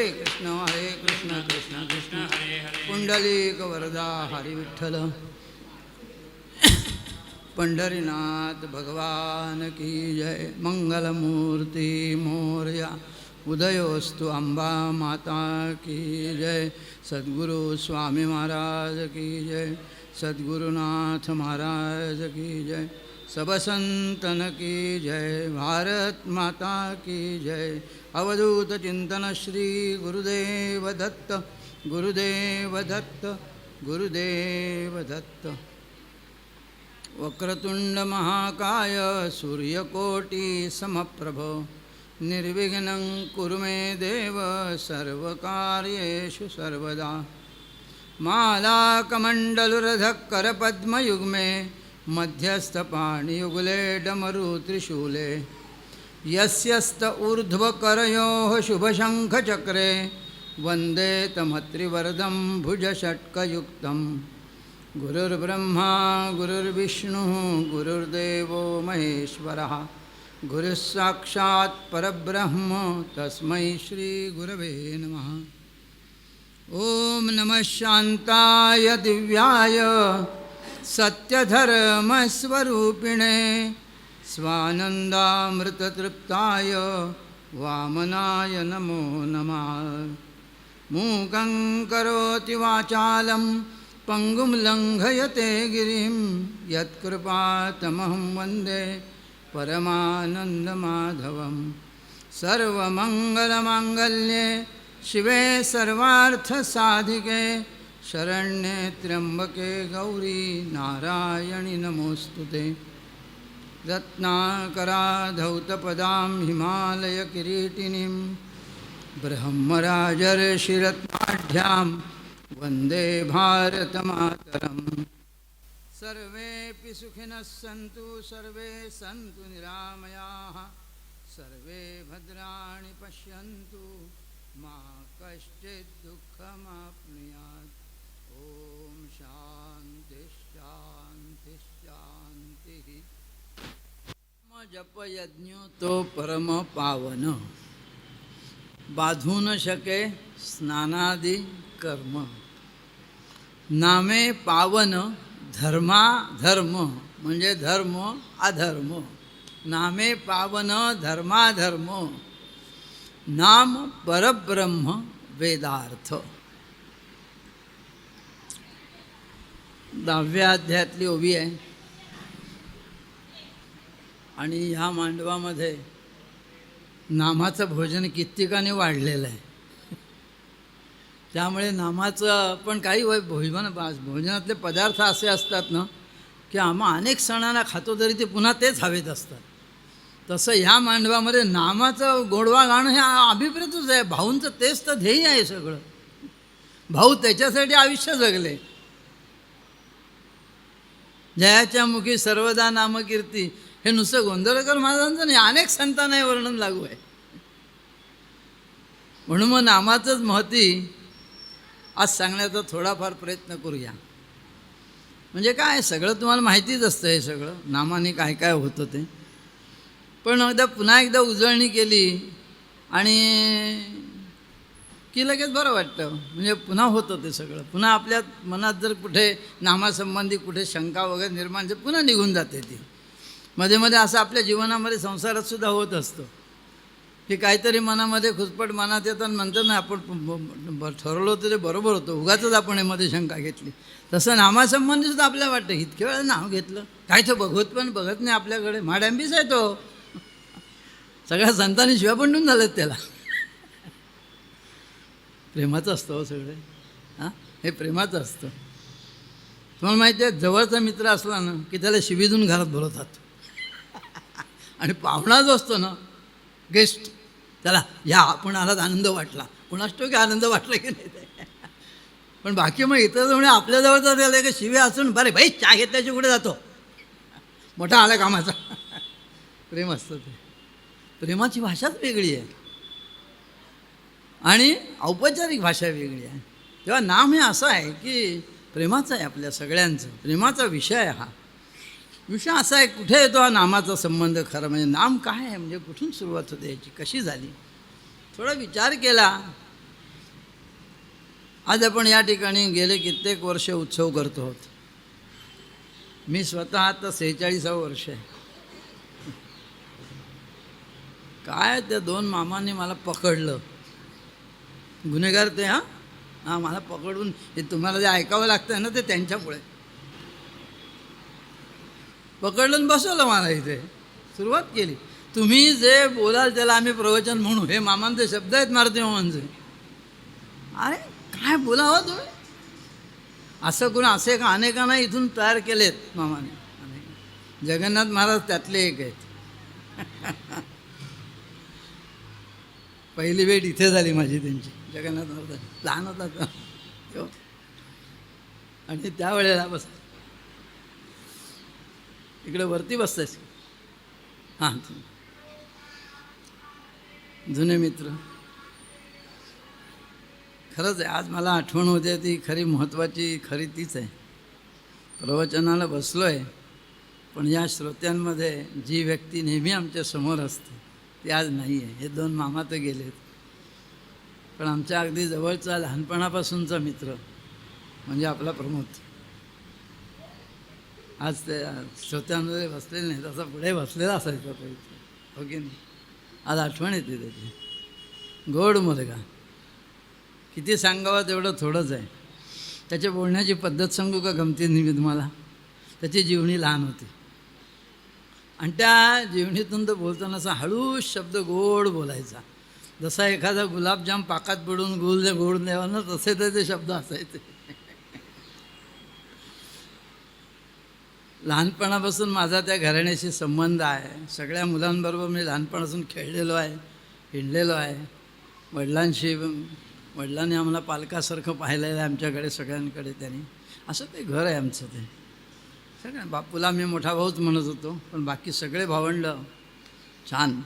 कृष्ण कृष्ण कृष्ण हरे हरे पुंडलिक वरदा हरी विठ्ठल पंढरीनाथ भगवान की जय मंगलमूर्ती मोरया उदयोस्तु अंबा माता की जय सद्गुरु स्वामी महाराज की जय सद्गुरुनाथ महाराज की जय सब संतन की जय भारत माता की जय अवधूत चिंतन श्री गुरुदेव दत्त गुरुदेव दत्त गुरुदेव दत्त वक्रतुंड महाकाय सूर्यकोटि समप्रभ निर्विघ्नं कुरु मे देव सर्वकार्येषु सर्वदा मालाकमण्डलुरधक्करपद्मयुग्मे मध्यस्थपाणियुगले डमरुत्रिशूले यस्यस्त ऊर्ध्वकरयोः शुभशङ्खचक्रे वन्दे तमत्रिवरदं भुजषट्कयुक्तं गुरुर्ब्रह्मा गुरुर्विष्णुः गुरुर्देवो महेश्वरः गुरुः साक्षात् परब्रह्म तस्मै श्रीगुरवे नमः। ॐ नमः शान्ताय दिव्याय सत्यधर्मस्वरूपिणे स्वानन्दामृततृप्ताय वामनाय नमो नमः। मूकं करोति वाचालं पंगुं लंघयते गिरिं यत्कृपातमहं वन्दे परमानन्दमाधवं। सर्वमङ्गलमाङ्गल्ये शिवे सर्वार्थसाधिके शरण्ये त्र्यम्बके गौरी नारायणि नमोऽस्तुते। रत्नाकराधौतपदां हिमालयकिरीटिनीं ब्रह्मराजर्षिरत्नाढ्यां वन्दे भारतमातरम्। सर्वेऽपि सुखिनः सन्तु सर्वे सन्तु निरामयाः सर्वे भद्राणि पश्यन्तु मा कश्चित् दुःखमाप्नुयात्। ॐ शान्तिः शान्तिः शान्तिः। जप यज्ञ तो परम पावन बाधू न शके स्नानादि कर्म। नामे पावन धर्मा धर्म म्हणजे धर्म अधर्म। नामे पावन धर्माधर्म नाम परब्रह्म वेदार्थ। 10व्या अध्यायातली ओवी आहे आणि ह्या मांडवामध्ये नामाचं भोजन कित्येकाने वाढलेलं आहे। त्यामुळे नामाचं पण काही भोजनातले पदार्थ असे असतात ना की आम्हा अनेक सणांना खातो तरी ते पुन्हा तेच हवेत असतात। तसं ह्या मांडवामध्ये नामाचं गोडवा गाणं हे अभिप्रेतच आहे। भाऊंचं तेच तर ध्येय आहे सगळं। भाऊ त्याच्यासाठी आयुष्य जगले। जयाच्या मुखी सर्वदा नामकीर्ती हे नुसतं गोंधळकर महाराजांचं नाही, अनेक संतांना हे वर्णन लागू आहे। म्हणून मग नामाचंच महती आज सांगण्याचा थोडाफार प्रयत्न करूया। म्हणजे काय सगळं तुम्हाला माहितीच असतं, हे सगळं नामाने काय काय होतं ते। पण पुन्हा एकदा उजळणी केली आणि की लगेच बरं वाटतं। म्हणजे पुन्हा होतं ते सगळं। पुन्हा आपल्या मनात जर कुठे नामासंबंधी कुठे शंका वगैरे निर्माण झाली पुन्हा निघून जाते ती। मध्ये मध्ये असं आपल्या जीवनामध्ये संसारात सुद्धा होत असतं की काहीतरी मनामध्ये खुसपट मनात येतात, नंतर ना आपण ठरवलं होतं ते बरोबर होतं, उगाचच आपण मध्ये शंका घेतली। तसं नामासंबंधी सुद्धा आपल्याला वाटतं इतक्या वेळा नाव घेतलं काय, तो बघत पण बघत नाही आपल्याकडे, माडंबीच आहे तो। सगळ्या संतांनी शिव्या पण देऊन झालेत त्याला। प्रेमाचं असतं हो सगळे। हां, हे प्रेमाचं असतं। तुम्हाला माहिती आहे जवळचा मित्र असला ना की त्याला शिवीजून घरात बोलवतात आणि पाहुणा जो असतो ना गेस्ट त्याला या आपण आलात आनंद वाटला, कोणाच तो की आनंद वाटला की नाही ते। पण बाकी मग इतर जवळ आपल्याजवळचा त्याला का शिव्या असून बरे भाई चहा घेतल्याची कुठे जातो, मोठा आला कामाचा। प्रेम असतं ते। प्रेमाची भाषाच वेगळी आहे आणि औपचारिक भाषा वेगळी आहे। तेव्हा नाम हे असं आहे की प्रेमाचं आहे, आपल्या सगळ्यांचं प्रेमाचा विषय आहे हा। विषय असा आहे कुठे येतो हा नामाचा संबंध खरं म्हणजे नाम काय आहे, म्हणजे कुठून सुरुवात होते याची, कशी झाली। थोडा विचार केला आज आपण या ठिकाणी गेले कित्येक वर्ष उत्सव करतो आहोत. मी स्वतः आता 46वं वर्ष आहे. काय त्या दोन मामांनी मला पकडलं, गुन्हेगार ते. हां मला पकडून हे तुम्हाला जे ऐकावं लागतं ना ते त्यांच्यामुळे पकडलं आणि बसवलं मला इथे. सुरुवात केली, तुम्ही जे बोलाल त्याला आम्ही प्रवचन म्हणू. हे मामांचे शब्द आहेत, मारुती मामांचे. अरे काय बोलावं तुम्ही, असं कोण असे का अनेकांना इथून तयार केलेत मामाने. जगन्नाथ महाराज त्यातले एक आहेत. पहिली भेट इथे झाली माझी त्यांची. जगन्नाथ महाराज लहान होता तेव्हा, आणि त्यावेळेला बस इकडे वरती बसतायस. हां, जुने मित्र. खरंच आहे, आज मला आठवण होते ती खरी महत्त्वाची, खरी तीच आहे. प्रवचनाला बसलो आहे, पण या श्रोत्यांमध्ये जी व्यक्ती नेहमी आमच्या समोर असते ती आज नाही आहे. हे दोन मामा तर गेलेत, पण आमच्या अगदी जवळचा लहानपणापासूनचा मित्र म्हणजे आपला प्रमोद आज त्या श्रोत्यांमध्ये बसलेले नाही, तसा पुढे बसलेला असायचा तो इथे, हो की नाही. आज आठवण येते त्याची. गोड मुलगा, किती सांगावं तेवढं थोडंच आहे. त्याच्या बोलण्याची पद्धत सांगू का गमतीने मी तुम्हाला. त्याची जीवनी लहान होती, आणि त्या जीवनीतून तो बोलताना असा हळूच शब्द गोड बोलायचा, जसा एखादा गुलाबजाम पाकात पडून गोड द्यावा ना, तसे ते शब्द असायचे. लहानपणापासून माझा त्या घराण्याशी संबंध आहे. सगळ्या मुलांबरोबर मी लहानपणापासून खेळलेलो आहे, हिंडलेलो आहे. वडिलांनी आम्हाला पालकासारखं पाहिलेलं आहे आमच्याकडे सगळ्यांकडे. त्यांनी असं ते घर आहे आमचं. ते सगळ्या बापूला मी मोठा भाऊच म्हणत होतो, पण बाकी सगळे भावंडं छान.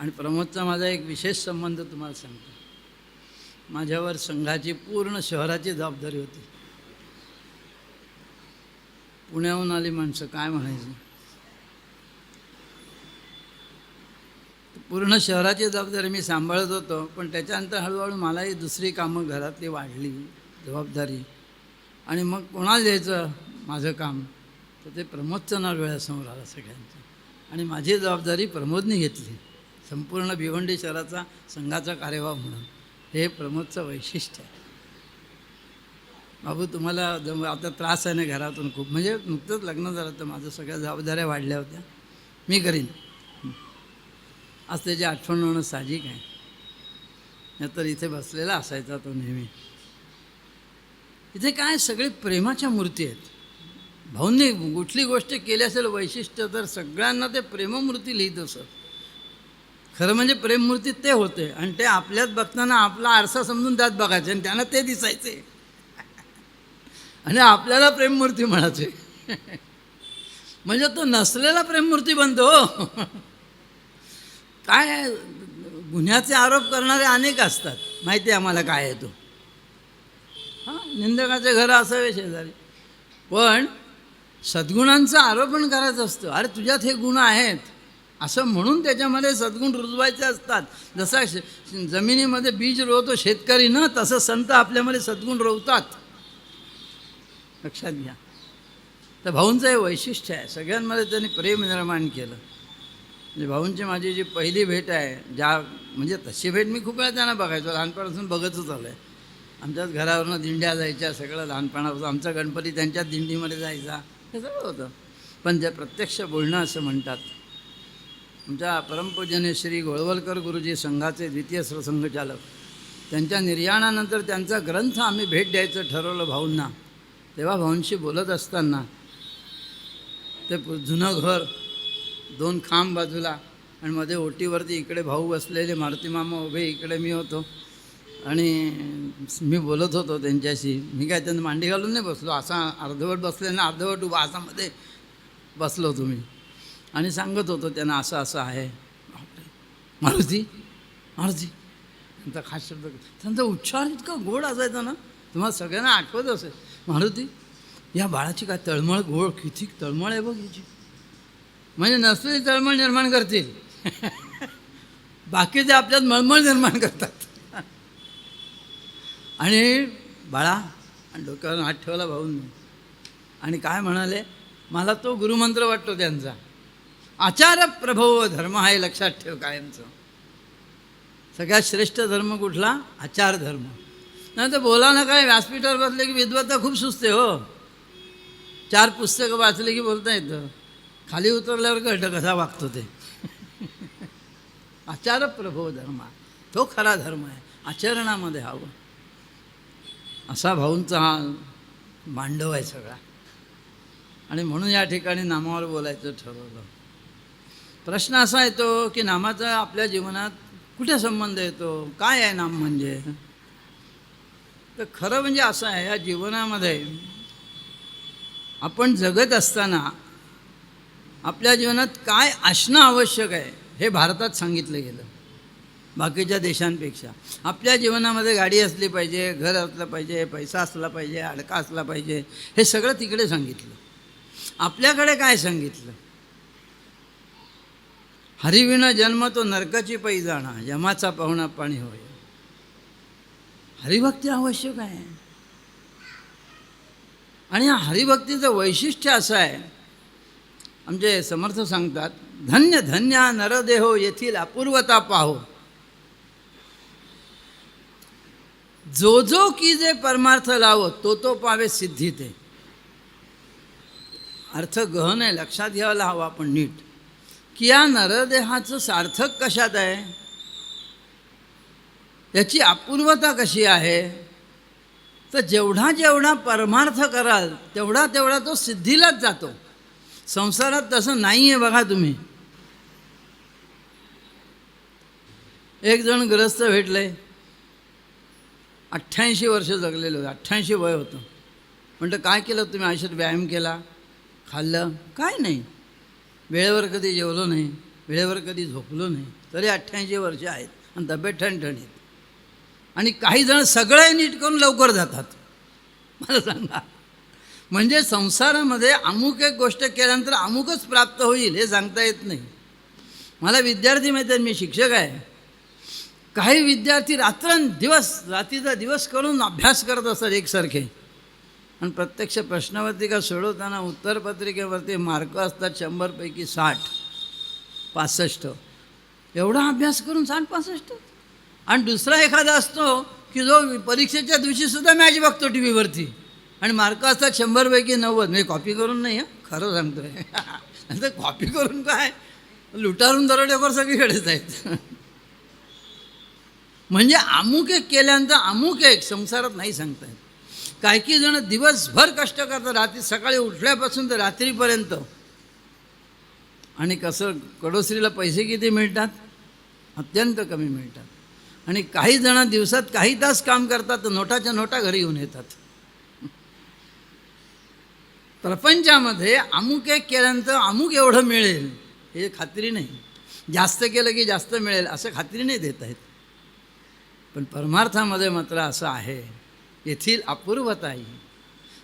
आणि प्रमोदचा माझा एक विशेष संबंध तुम्हाला सांगतो. माझ्यावर संघाची पूर्ण शहराची जबाबदारी होती. पुण्याहून आली माणसं, काय म्हणायचं, पूर्ण शहराची जबाबदारी मी सांभाळत होतो. पण त्याच्यानंतर हळूहळू मलाही दुसरी कामं घरातली वाढली, जबाबदारी. आणि मग कोणाला द्यायचं माझं काम, तर ते प्रमोदचं नाव डोळ्यासमोर आलं सगळ्यांचं. आणि माझी जबाबदारी प्रमोदने घेतली, संपूर्ण भिवंडी शहराचा संघाचा कार्यभार म्हणून. हे प्रमोदचं वैशिष्ट्य आहे. बाबू तुम्हाला आता त्रास आहे ना घरातून खूप, म्हणजे नुकतंच लग्न झालं तर माझं सगळ्या जबाबदाऱ्या वाढल्या होत्या, मी करीन. आज त्याची आठवण होणं साहजिक आहे. नाहीतर इथे बसलेला असायचा तो नेहमी. इथे काय सगळे प्रेमाच्या मूर्ती आहेत. भाऊंनी कुठली गोष्ट केली असेल वैशिष्ट्य, तर सगळ्यांना ते प्रेममूर्ती लिहित असत. खरं म्हणजे प्रेममूर्ती ते होते, आणि ते आपल्यात बघताना आपला आरसा समजून त्यात बघायचे, आणि त्यांना ते दिसायचे, आणि आपल्याला प्रेममूर्ती म्हणायचे. म्हणजे तो नसलेला प्रेममूर्ती बनतो. काय गुन्ह्याचे आरोप करणारे अनेक असतात, माहिती आहे आम्हाला काय आहे तो. हां, निंदकाचे घरं असावे शेजारी, पण सद्गुणांचं आरोपण करायचं असतं. अरे तुझ्यात हे गुण आहेत असं म्हणून त्याच्यामध्ये सद्गुण रुजवायचे असतात. जसा जमिनीमध्ये बीज रोवतो शेतकरी ना, तसं संत आपल्यामध्ये सद्गुण रोवतात. लक्षात घ्या. तर भाऊंचं हे वैशिष्ट्य आहे. सगळ्यांमध्ये त्यांनी प्रेम निर्माण केलं. म्हणजे भाऊंची माझी जी पहिली भेट आहे, म्हणजे तशी भेट मी खूप वेळा त्यांना बघायचो, लहानपणापासून बघतच आलो आहे. आमच्याच घरावरनं दिंड्या जायच्या, सगळं लहानपणापासून. आमचा गणपती त्यांच्याच दिंडीमध्ये जायचा, हे सगळं होतं. पण जे प्रत्यक्ष बोलणं असं म्हणतात. आमच्या परमपूजनीय श्री गोळवलकर गुरुजी संघाचे द्वितीय सरसंघचालक, त्यांच्या निर्याणानंतर त्यांचा ग्रंथ आम्ही भेट द्यायचं ठरवलं भाऊंना. तेव्हा भाऊंशी बोलत असताना ते जुनं घर, 2 खांब बाजूला, आणि मध्ये ओटीवरती इकडे भाऊ बसलेले, मारुती मामा उभे, इकडे मी होतो. आणि मी बोलत होतो त्यांच्याशी. मी काय त्यांना मांडी घालून नाही बसलो, असा अर्धवट बसले ना, अर्धवट उभा असामध्ये बसलो होतो मी. आणि सांगत होतो त्यांना असं असं आहे. मारुती मारुती त्यांचा खास शब्द, त्यांचा उच्चार इतका गोड असायचा ना, तुम्हाला सगळ्यांना आठवत असेल. मारुती, या बाळाची काय तळमळ, गोड किती तळमळ आहे बघ हिची. म्हणजे नसलेली तळमळ निर्माण करतील, बाकीचे आपल्यात मळमळ निर्माण करतात. आणि बाळा आणि डोक्यावर हात ठेवला भाऊंनी आणि काय म्हणाले, मला तो गुरुमंत्र वाटतो त्यांचा, आचार प्रभो धर्म हा, हे लक्षात ठेव कायमचं. सगळ्यात श्रेष्ठ धर्म कुठला? आचार धर्म. नाही तर बोला ना काय, व्यासपीठावर बसले की विद्वत्ता खूप सुचते हो. 4 पुस्तकं वाचले की बोलता येतं, खाली उतरल्यावर कळतं कसा वागतो ते. आचार प्रभो धर्म, तो खरा धर्म आहे, आचरणामध्ये हवं. असा भाऊंचा हा मांडव आहे सगळा. आणि म्हणून या ठिकाणी नामावर बोलायचं ठरवलं. प्रश्न असा येतो की नामाचा आपल्या जीवनात कुठे संबंध येतो, काय आहे नाम म्हणजे? तर खरं म्हणजे असं आहे, या जीवनामध्ये आपण जगत असताना आपल्या जीवनात काय असणं आवश्यक आहे हे भारतात सांगितलं गेलं बाकीच्या देशांपेक्षा. आपल्या जीवनामध्ये गाडी असली पाहिजे, घर असलं पाहिजे, पैसा असला पाहिजे, अडका असला पाहिजे, हे सगळं तिकडे सांगितलं. आपल्याकडे काय सांगितलं? हरिविना जन्म तो नरकाची पै जाणा, यमाचा पाहुणा पाणी होय. हरिभक्ती आवश्यक आहे. आणि या हरिभक्तीचं वैशिष्ट्य असं आहे, आमचे समर्थ सांगतात, धन्य धन्य नरदेहो येथील अपूर्वता पाहो, जो जो की जे परमार्थ लावो तो तो पावे सिद्धी ते. अर्थ गहन आहे, लक्षात घ्यायला हवा आपण नीट, की या नरदेहाचं सार्थक कशात आहे, याची अपूर्वता कशी आहे. तर जेवढा जेवढा परमार्थ कराल तेवढा तेवढा तो सिद्धीलाच जातो. संसारात तसं नाही आहे बघा तुम्ही. एक जण ग्रस्त भेटले, 88 वर्ष जगलेलं होतं, 88 वय होतं. म्हणतं काय केलं तुम्ही आयुष्यात? व्यायाम केला, खाल्लं? काय नाही. वेळेवर कधी जेवलो नाही, वेळेवर कधी झोपलो नाही, तरी 88 वर्ष आहेत आणि तब्येत ठणठणीत. आणि काही जण सगळं नीट करून लवकर जातात. मला सांगा, म्हणजे संसारामध्ये अमुक एक गोष्ट केल्यानंतर अमुकच प्राप्त होईल हे सांगता येत नाही. मला विद्यार्थी माहिती आहेत, मी शिक्षक आहे. काही विद्यार्थी रात्रीचा दिवस करून अभ्यास करत असतात एकसारखे, आणि प्रत्यक्ष प्रश्नपत्रिका सोडवताना उत्तरपत्रिकेवरती मार्क असतात 100 पैकी 60, 65. एवढा अभ्यास करून 60-65. आणि दुसरा एखादा असतो की जो परीक्षेच्या दिवशीसुद्धा मॅच बघतो टी व्हीवरती आणि मार्क असतात 100 पैकी 90. म्हणजे कॉपी करून नाही, खरं सांगतोय. नंतर कॉपी करून काय, लुटारून दरोडेखोर सगळीकडेच आहेत. म्हणजे अमुक एक केल्यानंतर अमुक एक संसारात नाही सांगता येत. काही जण दिवसभर कष्ट करतात, रात्री सकाळी उठल्यापासून तर रात्रीपर्यंत. आणि कसं, कडोश्रीला पैसे किती मिळतात? अत्यंत कमी मिळतात. आणि काही जण दिवसात काही तास काम करतात तर नोटाच्या नोटा घरी येऊन येतात. प्रपंचामध्ये अमुक एक केल्यानंतर अमुक एवढं मिळेल हे खात्री नाही. जास्त केलं की जास्त मिळेल असं खात्री नाही देता येत. पण परमार्थामध्ये मात्र असं आहे, येथील अपूर्वता ही,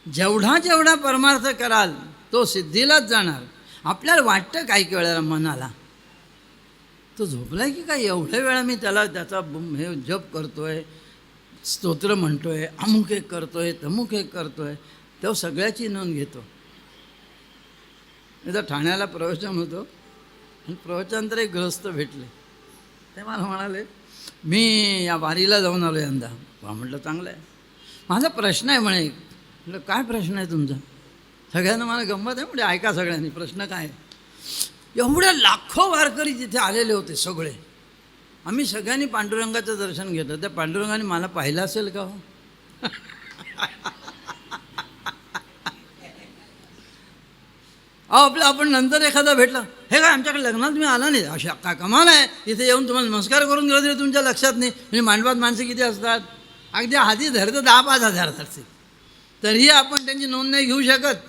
जेवढा जेवढा परमार्थ कराल तो सिद्धीलाच जाणार. आपल्याला वाटतं काही वेळेला मनाला, तो झोपलाय की काय, एवढ्या वेळा मी त्याचा हे जप करतोय, स्तोत्र म्हणतोय, अमुक एक करतोय, तमुक एक करतोय. तो सगळ्याची नोंद घेतो. एकदा ठाण्याला प्रवचन होतं आणि प्रवचनानंतर एक गृहस्थ भेटले. ते मला म्हणाले, मी या वारीला जाऊन आलो यंदा. म्हटलं चांगलं आहे. माझा प्रश्न आहे म्हणे. म्हटलं काय प्रश्न आहे तुमचा? सगळ्यांना मला गंमत आहे म्हणजे ऐका सगळ्यांनी. प्रश्न काय आहे? एवढ्या लाखो वारकरी तिथे आलेले होते सगळे. आम्ही सगळ्यांनी पांडुरंगाचं दर्शन घेतलं. त्या पांडुरंगाने मला पाहिलं असेल का हो? आपण नंतर एखादा भेटला, हे काय आमच्याकडे लग्नात तुम्ही आला नाही, अशा काय कमाल आहे, इथे येऊन तुम्हाला नमस्कार करून गेलो तरी तुमच्या लक्षात नाही. म्हणजे मांडवात माणसं किती असतात, अगदी हाती धरतं 10-5 हजार धरते, तरीही आपण त्यांची नोंद नाही घेऊ शकत.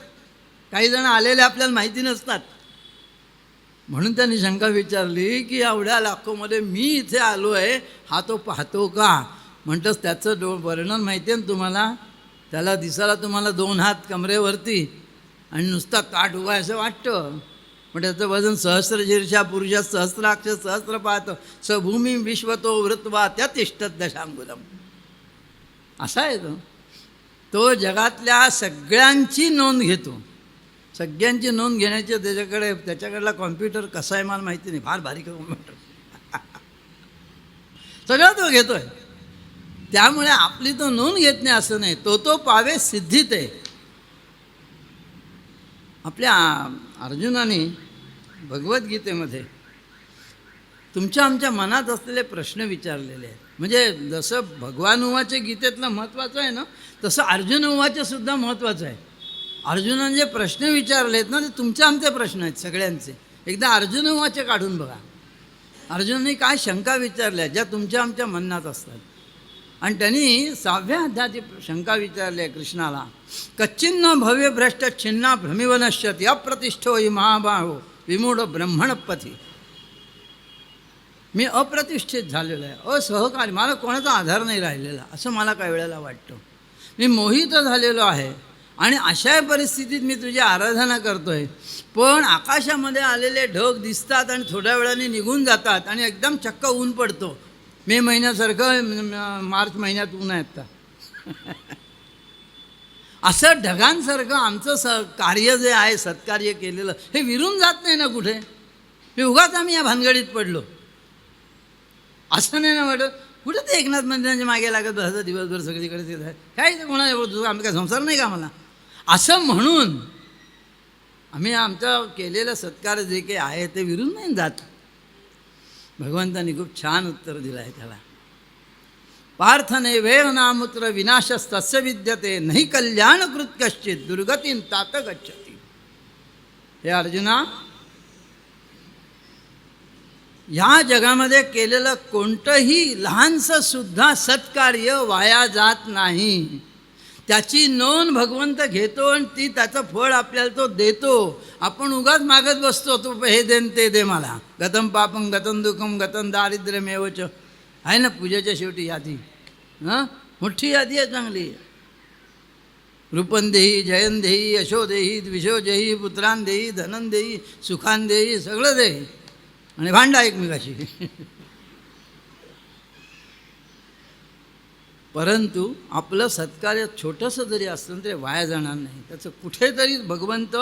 काही जण आलेले आपल्याला माहिती नसतात. म्हणून त्यांनी शंका विचारली की एवढ्या लाखोमध्ये मी इथे आलो आहे, हा तो पाहतो का? म्हणतंच त्याचं वर्णन माहिती आहे ना तुम्हाला. त्याला दिसायला तुम्हाला 2 हात कमरेवरती आणि नुसता ताट उभा असं वाटतं, पण त्याचं वजन सहस्रशीर्षा पुरुषा सहस्राक्ष सहस्रपात स भूमी विश्वतो वृत्वा त्या तिष्ठत दशांगुलम. असा आहे तो जगातल्या सगळ्यांची नोंद घेतो. सगळ्यांची नोंद घेण्याची त्याच्याकडला कॉम्प्युटर कसा आहे मला माहिती नाही, फार बारीक कॉम्प्युटर. सगळं तो घेतो आहे. त्यामुळे आपली तो नोंद घेत नाही असं नाही. तो पावे सिद्धीत आहे. आपल्या अर्जुनाने भगवद्गीतेमध्ये तुमच्या आमच्या मनात असलेले प्रश्न विचारलेले आहेत. म्हणजे जसं भगवान उवाचे गीतेतलं महत्त्वाचं आहे ना, तसं अर्जुन उवाचे सुद्धा महत्त्वाचं आहे. अर्जुनाने जे प्रश्न विचारले आहेत ना, ते तुमच्या आमचे प्रश्न आहेत सगळ्यांचे. एकदा अर्जुन उवाचे काढून बघा. अर्जुनाने काय शंका विचारल्या ज्या तुमच्या आमच्या मनात असतात. आणि त्यांनी 6व्या अध्यायाची शंका विचारली आहे कृष्णाला. कच्चिन्न भव्य भ्रष्ट छिन्ना भ्रमिवनश्यती अप्रतिष्ठो हि महाबाहो विमूढ ब्रह्मणपथी. मी अप्रतिष्ठित झालेलो आहे, असहकारी, मला कोणाचा आधार नाही राहिलेला असं मला काही वेळेला वाटतं. मी मोहित झालेलो आहे आणि अशा परिस्थितीत मी तुझी आराधना करतो आहे. पण आकाशामध्ये आलेले ढग दिसतात आणि थोड्या वेळाने निघून जातात आणि एकदम चक्क ऊन पडतो. मे महिन्यासारखं मार्च महिन्यात ऊन आहे आता. असं ढगांसारखं आमचं कार्य जे आहे सत्कार्य केलेलं हे विरून जात नाही ना कुठे. हे उगाच आम्ही या भानगडीत पडलो असं नाही ना वाटत. कुठं ते एकनाथ मंदिरांच्या मागे लागत बसायचं दिवसभर सगळीकडे ते आहे काय ते कोणा आम्ही काय संसार नाही का मला असं म्हणून आम्ही आमचं केलेलं सत्कार जे काही आहे ते विरून नाही जात. भगवंतांनी खूप छान उत्तर दिलं आहे त्याला. पार्थने वेह नामुत्र विनाशस्तस्य विद्यते नाही कल्याणकृत कश्चित दुर्गतीन तात गच्छति. हे अर्जुना, ह्या जगामध्ये केलेलं कोणतंही लहानसं सुद्धा सत्कार्य वाया जात नाही. त्याची नोंद भगवंत घेतो आणि ती त्याचं फळ आपल्याला तो देतो. आपण उगाच मागत बसतो तो हे देन ते दे मला. गतम पापम गतम दुःखम गतम दारिद्र्यमेवच आहे ना पूजेच्या शेवटी यादी. हां, मोठी यादी आहे चांगली. रूपन देही, जयन देही, यशो देही, द्विषो देही, पुत्रान देही, धनन देही, सुखान देही, सगळं देही आणि भांडा एकमेकाशी. परंतु आपलं सत्कार्य छोटंसं जरी असलं तरी वाया जाणार नाही. त्याचं कुठेतरी भगवंत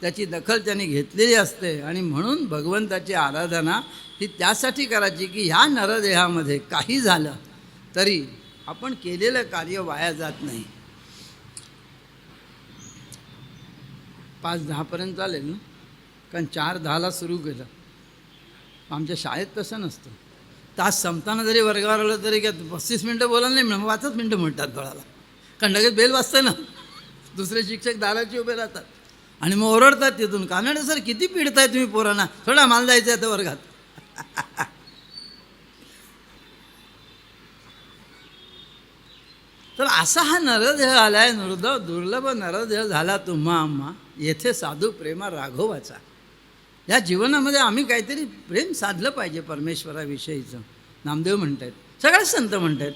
त्याची दखल त्याने घेतलेली असते. आणि म्हणून भगवंताची आराधना ही त्यासाठी करायची की ह्या नरदेहामध्ये काही झालं तरी आपण केलेलं कार्य वाया जात नाही. 5:10 चालेल ना, कारण 4:10 सुरू केलं. आमच्या शाळेत तसं नसतं. तास संपताना जरी वर्गावर आलं तरी काय 35 मिनटं बोलायला नाही म्हणून 5च मिनटं म्हणतात गळाला. कारण लगेच बेल वाजते ना, दुसरे शिक्षक दाराची उभे राहतात आणि मग ओरडतात तिथून, कानडे सर किती पिडताय तुम्ही पोरांना, थोडा माल जायचं आहे आता वर्गात. तर असा हा नरदेह आला आहे. दुर्लभ नरदेह झाला तुम्हा आम्हा येथे साधू प्रेमा राघवाचा. या जीवनामध्ये आम्ही काहीतरी प्रेम साधलं पाहिजे परमेश्वराविषयीचं. नामदेव म्हणत आहेत, सगळेच संत म्हणत आहेत.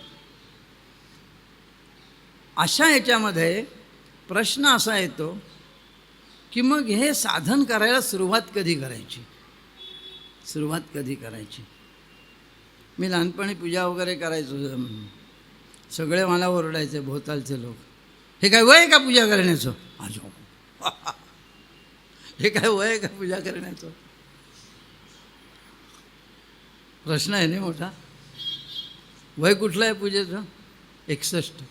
अशा याच्यामध्ये प्रश्न असा येतो की मग हे साधन करायला सुरुवात कधी करायची. मी लहानपणी पूजा वगैरे करायचो. सगळे मला ओरडायचे भोवतालचे लोक, हे काय वय का पूजा करण्याचं. हे काय वय का पूजा करण्याचं. प्रश्न आहे नाही मोठा. वय कुठलं आहे पूजेचं. 61.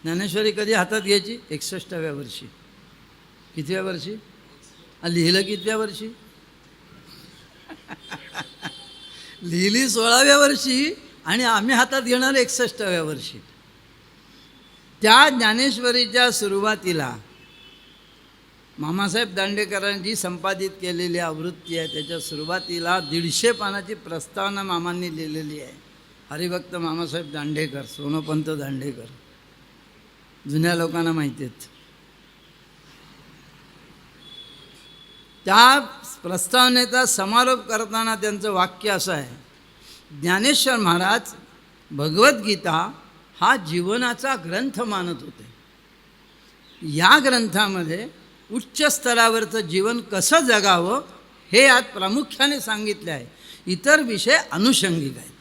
ज्ञानेश्वरी कधी हातात घ्यायची. 61व्या वर्षी. कितव्या वर्षी लिहिलं. कितव्या वर्षी लिहिली. 16व्या वर्षी आणि आम्ही हातात घेणार 61व्या वर्षी. त्या ज्ञानेश्वरीच्या सुरुवातीला मामासाहेब दांडेकरांची संपादित केलेली आवृत्ती आहे. त्याच्या सुरुवातीला 150 पानाची प्रस्तावना मामांनी लिहिलेली आहे. हरिभक्त मामासाहेब दांडेकर, सोनोपंत दांडेकर, जुन्या लोकांना माहिती आहेत. त्या प्रस्तावनेचा समारोप करताना त्यांचं वाक्य असं आहे, ज्ञानेश्वर महाराज भगवद्गीता हा जीवनाचा ग्रंथ मानत होते. या ग्रंथामध्ये उच्च स्तरावरचं जीवन कसं जगावं हे यात प्रामुख्याने सांगितले आहे. इतर विषय अनुषंगिक आहेत.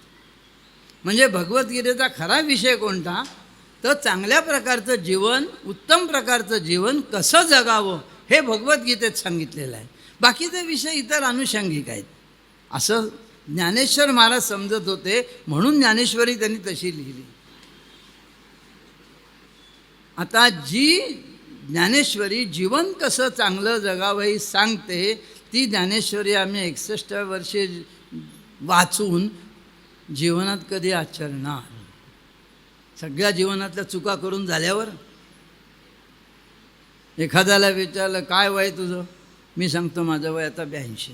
म्हणजे भगवद्गीतेचा खरा विषय कोणता तर चांगल्या प्रकारचं जीवन, उत्तम प्रकारचं जीवन कसं जगावं हे भगवद्गीतेत सांगितलेलं आहे. बाकीचे विषय इतर अनुषंगिक आहेत असं ज्ञानेश्वर महाराज समजत होते, म्हणून ज्ञानेश्वरी त्यांनी तशी लिहिली. आता जी ज्ञानेश्वरी जीवन कसं चांगलं जगावं हे सांगते, ती ज्ञानेश्वरी आम्ही 61 वर्षे वाचून जीवनात कधी आचरणार? सगळ्या जीवनातल्या चुका करून झाल्यावर एखाद्याला विचारलं काय वय तुझं, मी सांगतो माझं वय आता 82.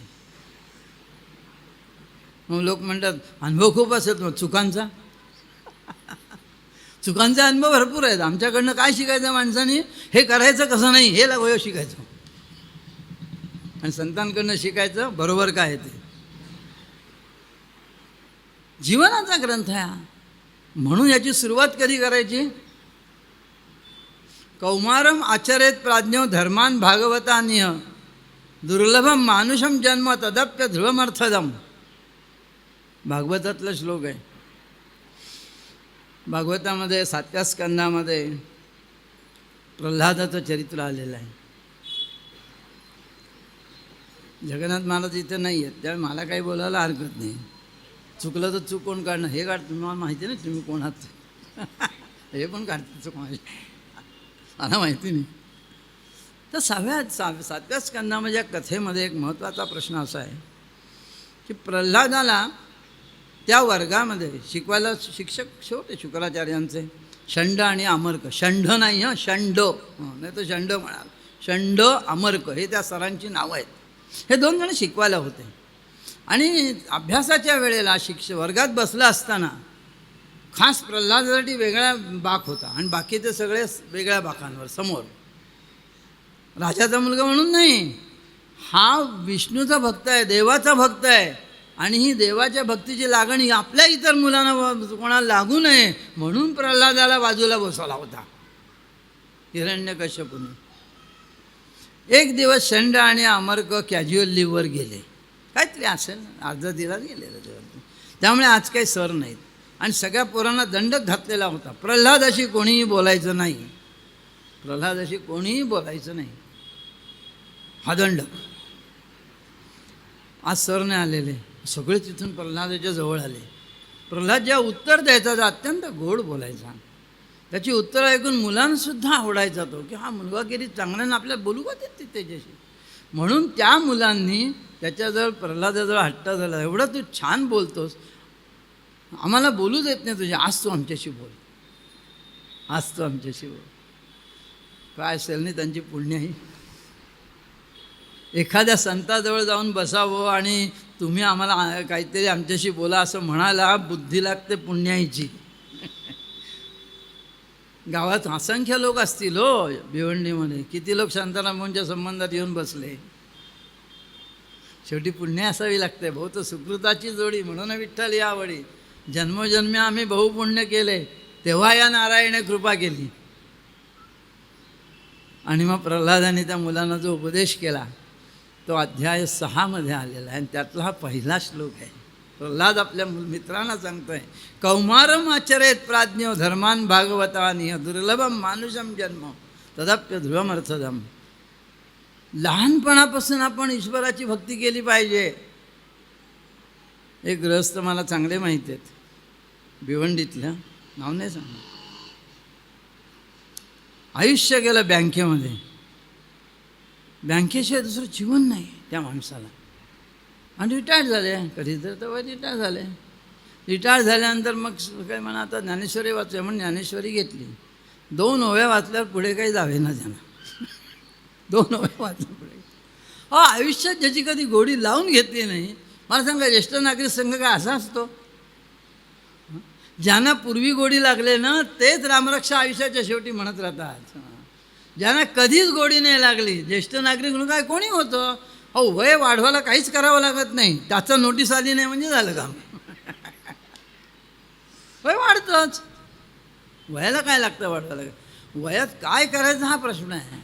मग लोक म्हणतात अनुभव खूप असेल मग चुकांचा. चुकांचा अनुभव भरपूर आहेत. आमच्याकडनं काय शिकायचं माणसाने, हे करायचं कसं नाही हे वय शिकायचं, आणि संतांकडनं शिकायचं बरोबर काय ते. जीवनाचा ग्रंथ आहे. म्हणून याची सुरुवात कधी करायची? कौमारम आचरेत प्राज्ञो धर्मान भागवतानिह दुर्लभम मानुषम जन्म तदप्य ध्रुवमर्थदम. भागवतातला श्लोक आहे. भागवतामध्ये 7व्या स्कंदामध्ये प्रल्हादाचं चरित्र आलेलं आहे. जगन्नाथ महाराज इथं नाही आहेत, त्यामुळे मला काही बोलायला हरकत नाही. चुकलं तर चूक कोण काढणं हे काढतं, मला माहिती नाही तुम्ही कोण आहात. हे पण काढते चूक माझी, मला माहिती नाही. तर 7व्या स्कंदामध्ये या कथेमध्ये एक महत्त्वाचा प्रश्न असा आहे की प्रल्हादाला त्या वर्गामध्ये शिकवायला शिक्षक शेवटे शुक्राचार्यांचे षंड आणि अमर्क. षंड नाही हं, षंड नाही तर षंड म्हणाल. षंड अमर्क हे त्या सरांची नावं आहेत. हे 2 जण शिकवायला होते. आणि अभ्यासाच्या वेळेला वर्गात बसला असताना खास प्रल्हादासाठी वेगळा बाक होता आणि बाकीचे सगळे वेगळ्या बाकांवर समोर. राजाचा मुलगा म्हणून नाही, हा विष्णूचा भक्त आहे, देवाचा भक्त आहे. आणि ही देवाच्या भक्तीची लागण ही आपल्या इतर मुलांना कोणाला लागू नये म्हणून प्रल्हादाला बाजूला बसवला होता हिरण्यकश्यपूने. एक दिवस षंड आणि अमर्क कॅज्युअल लिव्हवर गेले, काहीतरी असेल अर्धा दिला गेलेलं तेव्हा. त्यामुळे आज काही सर नाहीत आणि सगळ्या पोरांना दंडक घातलेला होता. प्रल्हादाशी कोणीही बोलायचं नाही, प्रल्हादाशी कोणीही बोलायचं नाही, हा दंडक. आज सर नाही आलेले, सगळे तिथून प्रल्हादाच्या जवळ आले. प्रल्हाद ज्या उत्तर द्यायचा तो अत्यंत गोड बोलायचा. त्याची उत्तरं ऐकून मुलांसुद्धा आवडायचा तो, की हा मुलगा किती चांगल्यानं आपल्याला बोलू का देते त्याच्याशी. म्हणून त्या मुलांनी त्याच्याजवळ प्रल्हादाजवळ हट्ट झाला, एवढं तू छान बोलतोस, आम्हाला बोलू देत नाही तुझ्या, आज तू आमच्याशी बोल, आज तू आमच्याशी बोल. काय असेल नाही त्यांची पुण्याही. एखाद्या संताजवळ जाऊन बसावं आणि तुम्ही आम्हाला काहीतरी आमच्याशी बोला असं म्हणायला बुद्धी लागते पुण्याईची. गावात असंख्य लोक असतील हो भिवंडीमध्ये, किती लोक शांतारामांच्या संबंधात येऊन बसले. शेवटी पुण्य असावी लागते. बहुत सुकृताची जोडी म्हणून विठ्ठल यावडी. जन्मोजन्मी आम्ही बहुपुण्य केले तेव्हा या नारायणे कृपा केली. आणि मग प्रल्हादाने त्या मुलांना जो उपदेश केला तो अध्याय 6 मध्ये आलेला आहे आणि त्यातला हा पहिला श्लोक आहे. प्रल्हाद आपल्या मित्रांना सांगतोय, कौमारम आचरेत प्राज्ञो धर्मान भागवतानिह दुर्लभम मानुषम जन्म तदप्य ध्रुवमर्थदम. लहानपणापासून आपण ईश्वराची भक्ती केली पाहिजे. एक गृहस्थ मला चांगले माहिती आहेत, भिवंडीतल्या, नाव नाही सांग, आयुष्य गेलं बँकेमध्ये, बँकेशिवाय दुसरं जीवन नाही त्या माणसाला. आणि रिटायर्ड झाले, कधी तर तेव्हा रिटायर झाले. रिटायर झाल्यानंतर मग काय म्हणा आता ज्ञानेश्वरी वाचूया म्हणून ज्ञानेश्वरी घेतली. 2 ओव्या वाचल्यावर पुढे काही जावे ना त्यांना. 2 ओव्या वाचल्या पुढे आयुष्यात ज्याची कधी गोडी लावून घेतली नाही. मला सांगा ज्येष्ठ नागरिक संघ काय असा असतो? ज्यांना पूर्वी गोडी लागले ना तेच रामरक्षा आयुष्याच्या शेवटी म्हणत राहतात. ज्यांना कधीच गोडी नाही लागली, ज्येष्ठ नागरिक म्हणून काय कोणी होतं, वय वाढवायला काहीच करावं लागत नाही, त्याचा नोटीस आली नाही म्हणजे झालं काम. वय वाढतंच, वयाला काय लागतं वाढवायला, वयात काय करायचं हा प्रश्न आहे.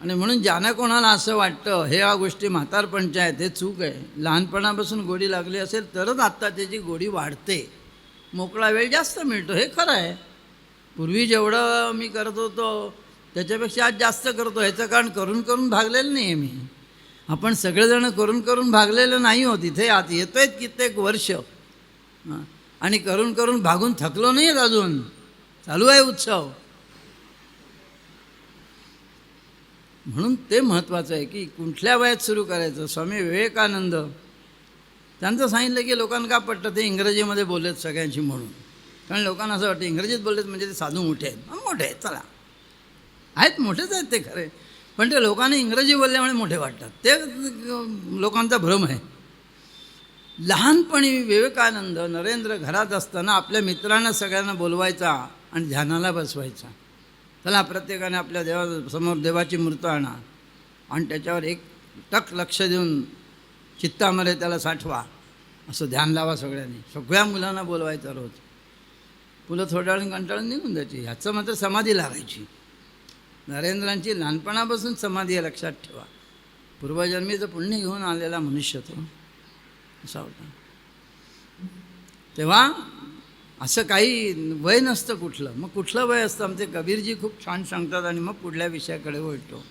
आणि म्हणून ज्यांना कोणाला असं वाटतं हे या गोष्टी म्हातारपणच्या आहेत, हे चूक आहे. लहानपणापासून गोडी लागली असेल तरच आत्ता त्याची गोडी वाढते. मोकळा वेळ जास्त मिळतो, हे खरं आहे. पूर्वी जेवढं मी करत होतो त्याच्यापेक्षा आज जास्त करतो. ह्याचं कारण करून करून भागलेलं नाही आहे मी. आपण सगळेजण करून करून भागलेलं नाही होत. इथे आत येतो आहेत कित्येक वर्ष आणि करून करून भागून थकलो नाही आहेत अजून. चालू आहे उत्सव. म्हणून ते महत्त्वाचं आहे की कुठल्या वयात सुरू करायचं. स्वामी विवेकानंद त्यांचं सांगितलं की लोकांना का पटतं ते इंग्रजीमध्ये बोललेत सगळ्यांशी म्हणून. कारण लोकांना असं वाटतं इंग्रजीत बोललेत म्हणजे ते साधू मोठे आहेत. मोठे आहेत, चला आहेत, मोठेच आहेत ते खरे, पण ते लोकांना इंग्रजी बोलल्यामुळे मोठे वाटतात. ते लोकांचा भ्रम आहे. लहानपणी विवेकानंद नरेंद्र घरात असताना आपल्या मित्रांना सगळ्यांना बोलवायचा आणि ध्यानाला बसवायचा. चला प्रत्येकाने आपल्या देवासमोर देवाची मूर्त आणा आणि त्याच्यावर एक टक लक्ष देऊन चित्तामध्ये त्याला साठवा, असं ध्यान लावा सगळ्यांनी. सगळ्या मुलांना बोलवायचं रोज. मुलं थोड्या वेळ कंटाळून निघून जायची. ह्याचं मात्र समाधी लागायची. नरेंद्रांची लहानपणापासून समाधी आहे, लक्षात ठेवा. पूर्वजन्मीचं पुण्य घेऊन आलेला मनुष्य तो असा होता. तेव्हा असं काही वय नसतं कुठलं. मग कुठलं वय असतं आमचे कबीरजी खूप छान सांगतात आणि मग पुढल्या विषयाकडे वळतो.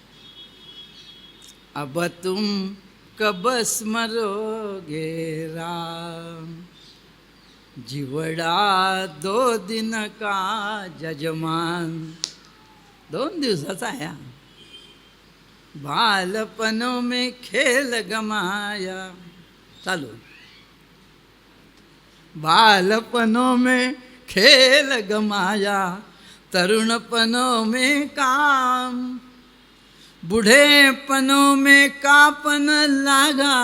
अब तुम कब स्मरोगे राम, जिवडा 2 दिन का जजमान. 2 दिवसाचा आहे. बालपनों में खेल गमाया, चालू. बालपनों में खेल गमाया, तरुणपनों में काम, बूढ़ेपनों में कापन लागा,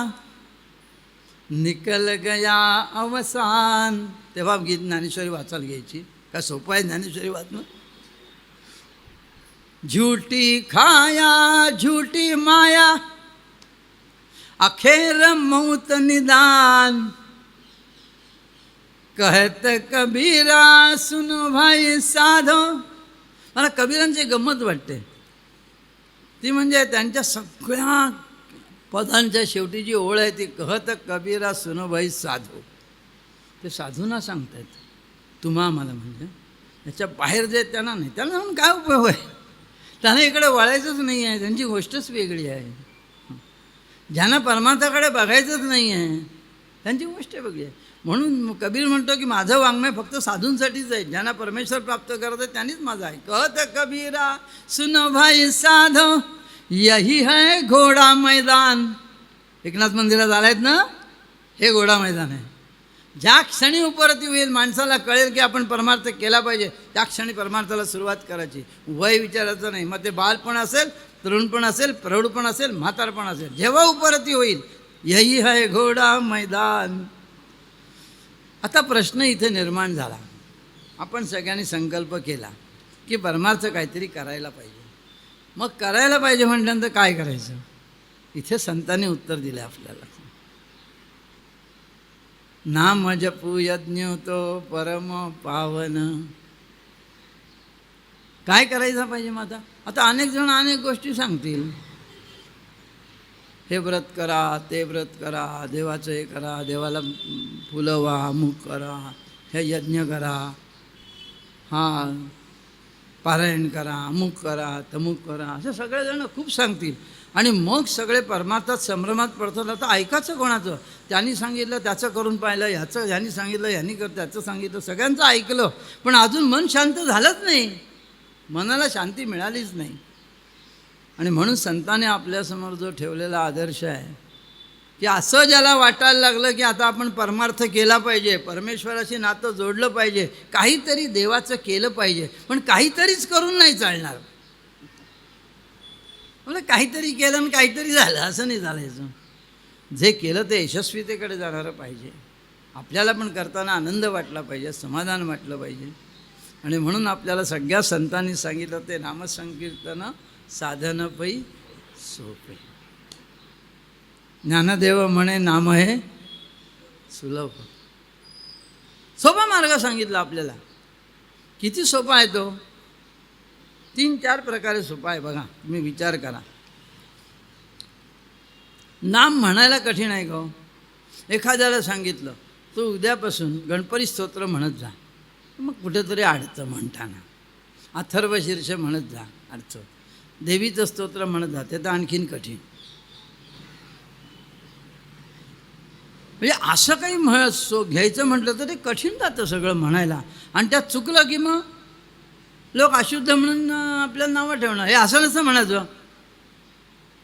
निकल गया अवसान. तेव्हा गीत ज्ञानेश्वरी वाचायला घ्यायची. काय सोपं आहे ज्ञानेश्वरी वाचणं. झूठी खाया झूठी माया, अखेर मौत निदान, कहत कबीरा सुनो भाई साधो. मला कबीरांची गंमत वाटते. ती म्हणजे त्यांच्या सगळ्या पदांच्या शेवटी जी ओळ आहे ती कहत कबीरा सुनो भाई साधो. ते साधूंना सांगतायत, तुम्हा आम्हाला, म्हणजे याच्या बाहेर जे त्यांना नाही, त्यांना म्हणून काय उपयोग आहे. त्यांना इकडे वळायचंच नाही आहे. त्यांची गोष्टच वेगळी आहे. ज्यांना परमार्थाकडे बघायचंच नाही आहे त्यांची गोष्ट वेगळी आहे. म्हणून कबीर म्हणतो की माझं वाङ्मय फक्त साधूंसाठीच आहे. ज्यांना परमेश्वर प्राप्त करत आहे त्यांनीच माझं आहे. कहत कबीरा सुनो भाई साधो, यही है घोडा मैदान. एकनाथ मंदिरात आलायत ना, हे घोडा मैदान आहे. ज्या क्षणी उपरती होईल माणसाला कळेल की आपण परमार्थ केला पाहिजे, त्या क्षणी परमार्थाला सुरुवात करायची. वय विचारायचं नाही. मग ते बालपण असेल, तरुणपण असेल, प्रौढपण असेल, म्हातारपण असेल, जेव्हा उपरती होईल यही है घोडा मैदान. आता प्रश्न इथे निर्माण झाला. आपण सगळ्यांनी संकल्प केला की परमार्थ काहीतरी करायला पाहिजे. मग करायला पाहिजे म्हटल्यानंतर काय करायचं. इथे संतांनी उत्तर दिले आपल्याला. नाम जपू यज्ञ तो परम पावन. काय करायचं पाहिजे. मग आता अनेक जण अनेक गोष्टी सांगतील. हे व्रत करा, ते व्रत करा, देवाचं हे करा, देवाला फुलं वाहा, अमुक करा, हे यज्ञ करा, हां पारायण करा, अमुक करा, तमुक करा, असे सगळेजण खूप सांगतील. आणि मग सगळे परमार्थात संभ्रमात पडतात. आता ऐकायचं कोणाचं. त्यांनी सांगितलं त्याचं करून पाहिलं, ह्याचं ह्यांनी सांगितलं ह्यांनी कर, त्याचं सांगितलं, सगळ्यांचं ऐकलं, पण अजून मन शांत झालंच नाही. मनाला शांती मिळालीच नाही. आणि म्हणून संतांनी आपल्यासमोर जो ठेवलेला आदर्श आहे की असं ज्याला वाटायला लागलं की आता आपण परमार्थ केला पाहिजे, परमेश्वराशी नातं जोडलं पाहिजे, काहीतरी देवाचं केलं पाहिजे, पण काहीतरीच करून नाही चालणार. म्हणजे काहीतरी केलं आणि काहीतरी झालं असं नाही चालायचं. जे केलं ते यशस्वीतेकडे जाणारं पाहिजे. आपल्याला पण करताना आनंद वाटला पाहिजे, समाधान वाटलं पाहिजे. आणि म्हणून आपल्याला सगळ्या संतांनी सांगितलं ते नामसंकीर्तन साधन पै सोपे. ज्ञानदेव म्हणे नाम हे सुलभ. सोपा मार्ग सांगितला आपल्याला. किती सोपा आहे तो. 3-4 प्रकारे सोपा आहे. बघा तुम्ही विचार करा. नाम म्हणायला कठीण आहे का. एखाद्याला सांगितलं तो उद्यापासून गणपती स्तोत्र म्हणत जा. मग कुठेतरी अडतं म्हणताना. अथर्व शीर्ष म्हणत जा अर्थ. देवीचं स्तोत्र म्हणत जा, ते तर आणखीन कठीण. म्हणजे असं काही घ्यायचं म्हटलं तर ते कठीण जातं सगळं म्हणायला. आणि त्यात चुकलं की मग लोक अशुद्ध म्हणून आपल्याला नावं ठेवणार. हे असं नसतं म्हणायचं.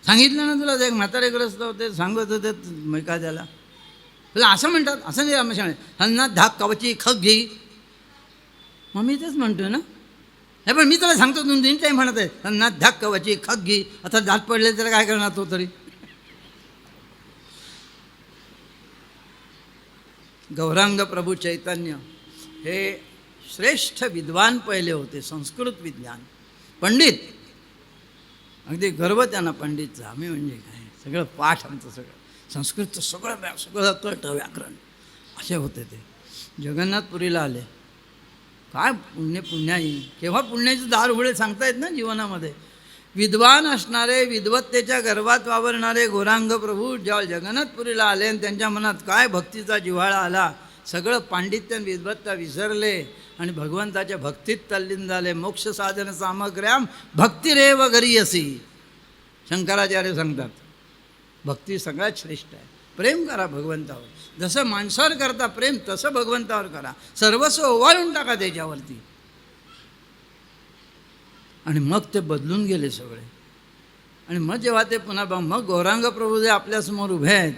सांगितलं ना तुला, ते एक म्हातारेग्रस्त होते, सांगत होते एखाद्याला, तुला असं म्हणतात, असं नाही आम्ही सांग हन्ना धाक कवची खग घे. मग मी तेच म्हणतो ना, हे पण मी तुला सांगतो, 2-3 टाईम म्हणत आहे हन्ना धाक कवची खग घे. आता दात पडले तर काय करणार तो तरी. गौरांग प्रभू चैतन्य हे श्रेष्ठ विद्वान पहिले होते, संस्कृत विद्वान, पंडित. अगदी गर्व त्यांना पंडितचा. आम्ही म्हणजे काय, सगळं पाठ आमचं, सगळं संस्कृतचं सगळं कट व्याकरण असे होते ते. जगन्नाथपुरीला आले. काय पुण्याई, केव्हा पुण्याचे दार उघडे सांगता येत ना जीवनामध्ये. विद्वान असणारे, विद्वत्तेच्या गर्भात वावरणारे गौरांग प्रभू जेव्हा जगन्नाथपुरीला आले आणि त्यांच्या मनात काय भक्तीचा जिव्हाळा आला, सगळं पांडित्य विद्वत्ता विसरले आणि भगवंताच्या भक्तीत तल्लीन झाले. मोक्ष साधन सामग्र्याम भक्तिरेव गरीयसी. शंकराचार्य सांगतात भक्ती सगळ्यात श्रेष्ठ आहे. प्रेम करा भगवंतावर. जसं माणसावर करता प्रेम तसं भगवंतावर करा. सर्वस्व ओवाळून टाका त्याच्यावरती. आणि मग ते बदलून गेले सगळे. आणि मग जेव्हा ते पुन्हा मग गौरांग प्रभू जे आपल्यासमोर उभे आहेत,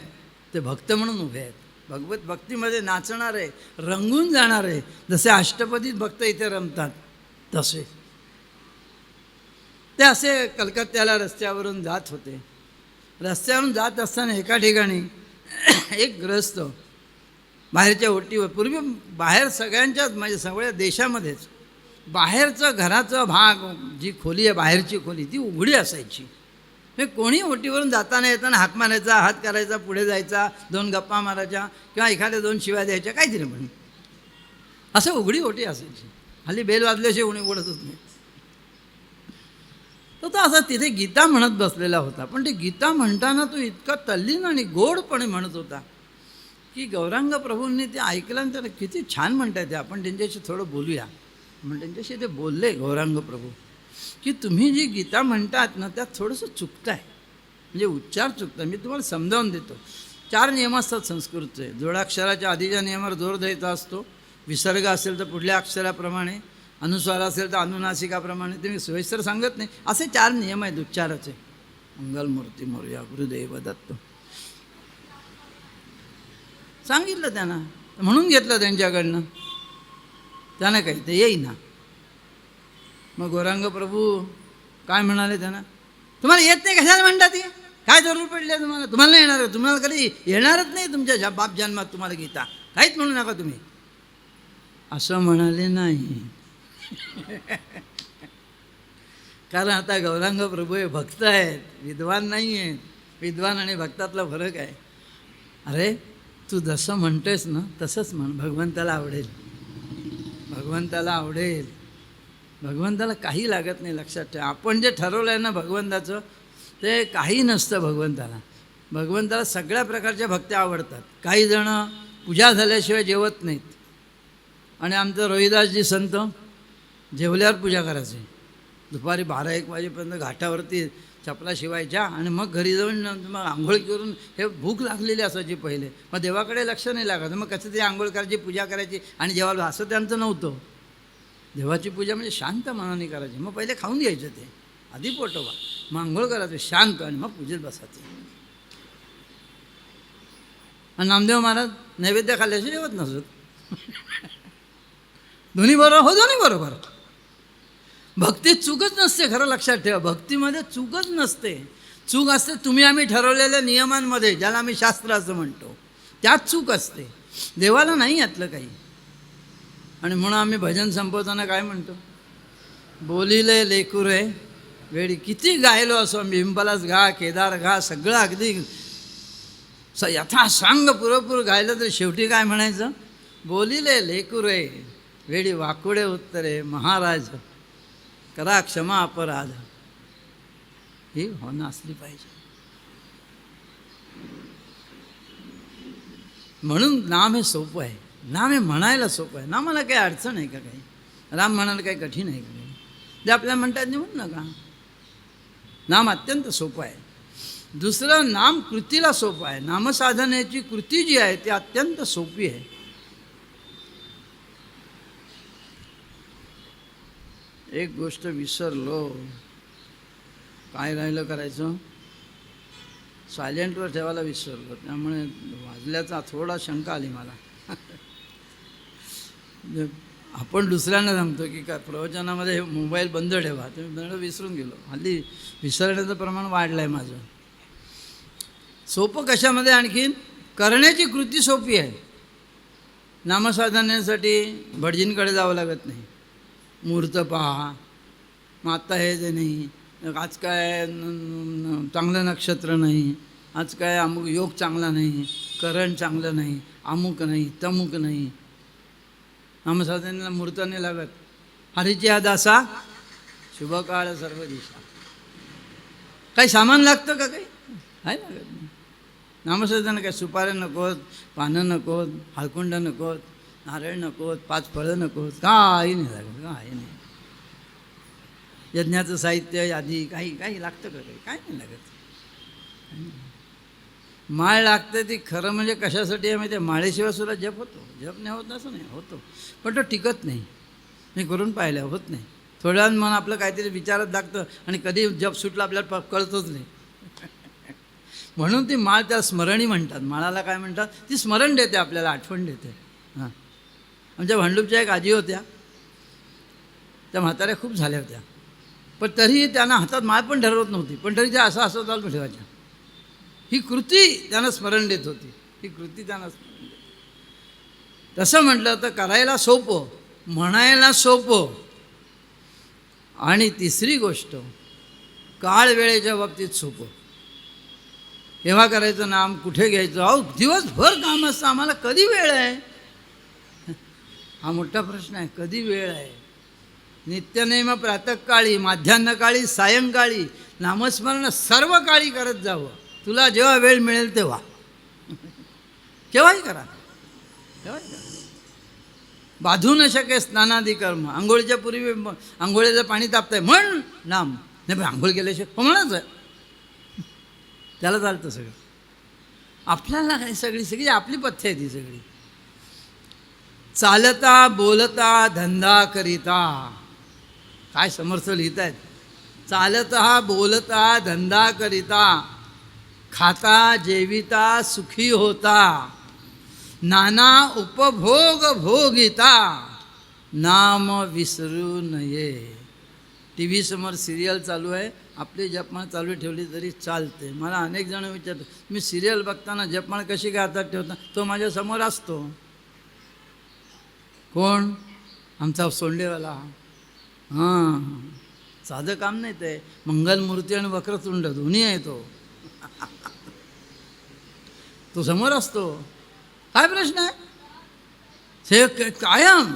ते भक्त म्हणून उभे आहेत. भगवत भक्तीमध्ये नाचणारे, रंगून जाणारे. जसे अष्टपदीत भक्त इथे रमतात तसे ते असे कलकत्त्याला रस्त्यावरून जात होते. रस्त्यावरून जात असताना एका ठिकाणी एक ग्रस्त बाहेरच्या ओटीवर, पूर्वी बाहेर सगळ्यांच्याच म्हणजे सगळ्या देशामध्येच बाहेरचं घराचा भाग, जी खोली आहे बाहेरची खोली, ती उघडी असायची. हे कोणी ओटीवरून जाताना येताना हाक मारायचा, हात करायचा, पुढे जायचा, 2 गप्पा मारायच्या किंवा एखाद्या 2 शिव्या द्यायच्या, काहीतरी म्हणून असं उघडी ओटी असायची. हल्ली बेल वाजल्याशिवाय कोणी उघडतच नाही. तो असा तिथे गीता म्हणत बसलेला होता. पण ते गीता म्हणताना तो इतका तल्लीन आणि गोडपणे म्हणत होता की गौरांग प्रभूंनी ते ऐकलं आणि त्याला किती छान म्हणताय ते, आपण त्यांच्याशी थोडं बोलूया. म्हणून त्यांच्याशी ते बोलले गौरांग प्रभू की तुम्ही जी गीता म्हणतात ना, त्यात थोडंसं चुकताय, म्हणजे उच्चार चुकताय. मी तुम्हाला समजावून देतो. 4 नियम असतात संस्कृतचे. जोडाक्षराच्या आधीच्या नियमावर जोर द्यायचा असतो. विसर्ग असेल तर पुढल्या अक्षराप्रमाणे, अनुस्वार असेल तर अनुनासिकाप्रमाणे. ते मी सोयीस्कर सांगत नाही. असे 4 नियम आहेत उच्चाराचे. मंगलमूर्ती मोरया गुरुदेव दत्त सांगितलं त्यांना, म्हणून घेतलं त्यांच्याकडनं. त्यानं काही ते येईना. मग गौरांग प्रभू काय म्हणाले त्यांना, तुम्हाला येत नाही कशाला म्हणता ती, काय जरूर पडली आहे तुम्हाला, तुम्हाला नाही येणार, तुम्हाला कधी येणारच नाही तुमच्या बाप जन्मात तुम्हाला गीता, काहीच म्हणू नका तुम्ही. असं म्हणाले नाही. कारण आता गौरांग प्रभू हे भक्त आहेत, विद्वान नाही आहेत. विद्वान आणि भक्तातला फरक आहे. अरे तू जसं म्हणतोयस ना तसंच म्हण, भगवंताला आवडेल. भगवंताला आवडेल. भगवंताला काही लागत नाही, लक्षात ठेवा. आपण जे ठरवलं आहे ना भगवंताचं, ते काही नसतं भगवंताला. भगवंताला सगळ्या प्रकारच्या भक्त्या आवडतात. काही जणं पूजा झाल्याशिवाय जेवत नाहीत. आणि आमचं रोहिदासजी संत जेवल्यावर पूजा करायचे. दुपारी 12-1 वाजेपर्यंत घाटावरती चपला शिवायच्या आणि मग घरी जाऊन मग आंघोळ करून, हे भूक लागलेली असायची पहिले, मग देवाकडे लक्ष नाही लागत. मग कसं तरी आंघोळ करायची, पूजा करायची आणि जेवायला, असं त्यांचं नव्हतं. देवाची पूजा म्हणजे शांत मनाने करायची. मग पहिले खाऊन घ्यायचं ते, आधी पोटोबा, मग आंघोळ करायचं शांत आणि मग पूजेत बसायचं. आणि नामदेव महाराज नैवेद्य खाल्ल्याशिवाय जेवत नसत. दोन्ही बरोबर हो, दोन्ही बरोबर. भक्तीत चूकच नसते, खरं लक्षात ठेवा. भक्तीमध्ये चूकच नसते. चूक असते तुम्ही आम्ही ठरवलेल्या नियमांमध्ये, ज्याला आम्ही शास्त्र असं म्हणतो, त्यात चूक असते. देवाला नाही यातलं काही. आणि म्हणून आम्ही भजन संपवताना काय म्हणतो, बोलिले लेकुरे वेळी. किती गायलो असो, बिंबलाच घा, केदार घा, सगळं अगदी यथा सांग पुरेपूर गायलं तर शेवटी काय म्हणायचं, बोलिले लेकुरे वेळी वाकुडे उत्तरे महाराज करा क्षमा अपराध. ही भावना असली पाहिजे. म्हणून नाम हे सोपं आहे. नाम हे म्हणायला सोपं आहे. नामाला काही अडचण आहे का काही? राम म्हणायला काही कठीण आहे का काही? जे आपल्याला म्हणतात नाही म्हणू नका. नाम अत्यंत सोपं आहे. दुसरं, नाम कृतीला सोपं आहे. नामसाधनेची कृती जी आहे ती अत्यंत सोपी आहे. एक गोष्ट विसरलो, काय राहिलं करायचं? सायलेंटवर ठेवायला विसरलो, त्यामुळे वाजल्याचा थोडा शंका आली मला. आपण दुसऱ्यांना सांगतो की काय प्रवचनामध्ये हे मोबाईल बंद ठेवा, तुम्ही बंद विसरून गेलो. हल्ली विसरण्याचं प्रमाण वाढलं आहे माझं. सोपं कशामध्ये? आणखीन करण्याची कृती सोपी आहे. नामसाधनेसाठी भटजींकडे जावं लागत नाही. मुहूर्त पहा, मग आत्ता हे जे नाही, आज काय चांगलं नक्षत्र नाही, आज काय अमुक योग चांगला नाही, करण चांगलं नाही, अमुक नाही, तमुक नाही. नामसाधनेला मुहूर्त नाही लागत. हरीची हा दासा शुभ काळ सर्व दिशा. काही सामान लागतं का? काही आहे लागत नाही. नामसाधना काय सुपाऱ्या नकोत, पानं नकोत, हळकुंड नकोत, नारळ नकोत, 5 फळं नकोत, काही नाही लागत. काही नाही. यज्ञाचं साहित्य आधी काही लागतं का? काही नाही लागत. माळ लागते ती खरं म्हणजे कशासाठी आहे माहिती आहे? माळेशिवाय सुद्धा जप होतो. जप नाही होत असं नाही, होतो, पण तो टिकत नाही. मी करून पाहिलं, होत नाही. थोड्या वेळानं मन आपलं काहीतरी विचारात लागतं आणि कधी जप सुटलं आपल्याला कळतच नाही. म्हणून ती माळ त्या स्मरणी म्हणतात. माळाला काय म्हणतात? ती स्मरण देते आपल्याला, आठवण देते. हां, आमच्या भांडूपच्या एक आजी होत्या, त्या म्हाताऱ्या खूप झाल्या होत्या, पण तरीही त्यांना हातात माळ पण ठरवत नव्हती, पण तरी त्या असं चालू ठेवायच्या. ही कृती त्यांना स्मरण देत होती. ही कृती त्यांना स्मरण देत. तसं म्हटलं तर करायला सोपं, म्हणायला सोपं. आणि तिसरी गोष्ट, काळ वेळेच्या बाबतीत सोपं. केव्हा करायचं नाम, कुठे घ्यायचं? अहो दिवसभर काम असतं, आम्हाला कधी वेळ आहे? हा मोठा प्रश्न आहे. कधी वेळ आहे? नित्यनेम प्रातःकाळी, माध्यान्हकाळी, सायंकाळी नामस्मरण सर्व काळी करत जावं. तुला जेव्हा वेळ मिळेल तेव्हा, केव्हाही करा, केव्हाही करा. बाधू न शके स्नानादी कर्म. आंघोळीच्या पूर्वी आंघोळीचं पाणी तापतंय म्हण नाम. नाही पण आंघोळ केल्याशिवाय म्हणच आहे, त्याला चालतं सगळं. आपल्याला काय सगळी आपली पथ्य आहे ती सगळी. चालता बोलता धंदा करिता, काय समर्थ लिहित आहेत. चालता बोलता धंदा करिता, खाता जेविता सुखी होता, नाना उपभोग भोगिता, नाम विसरू नये. टी व्ही समोर सिरियल चालू आहे, आपली जपमाळ चालू ठेवली तरी चालते. मला अनेक जण विचारतात, मी सिरियल बघताना जपमाळ कशी काय हातात ठेवता? तो माझ्यासमोर असतो. कोण? आमचा सोंडेवाला. हां, साधं काम नाही ते. मंगलमूर्ती आणि वक्रतुंड दोन्ही आहे तो. तो समोर असतो. काय प्रश्न आहे? हे कायम.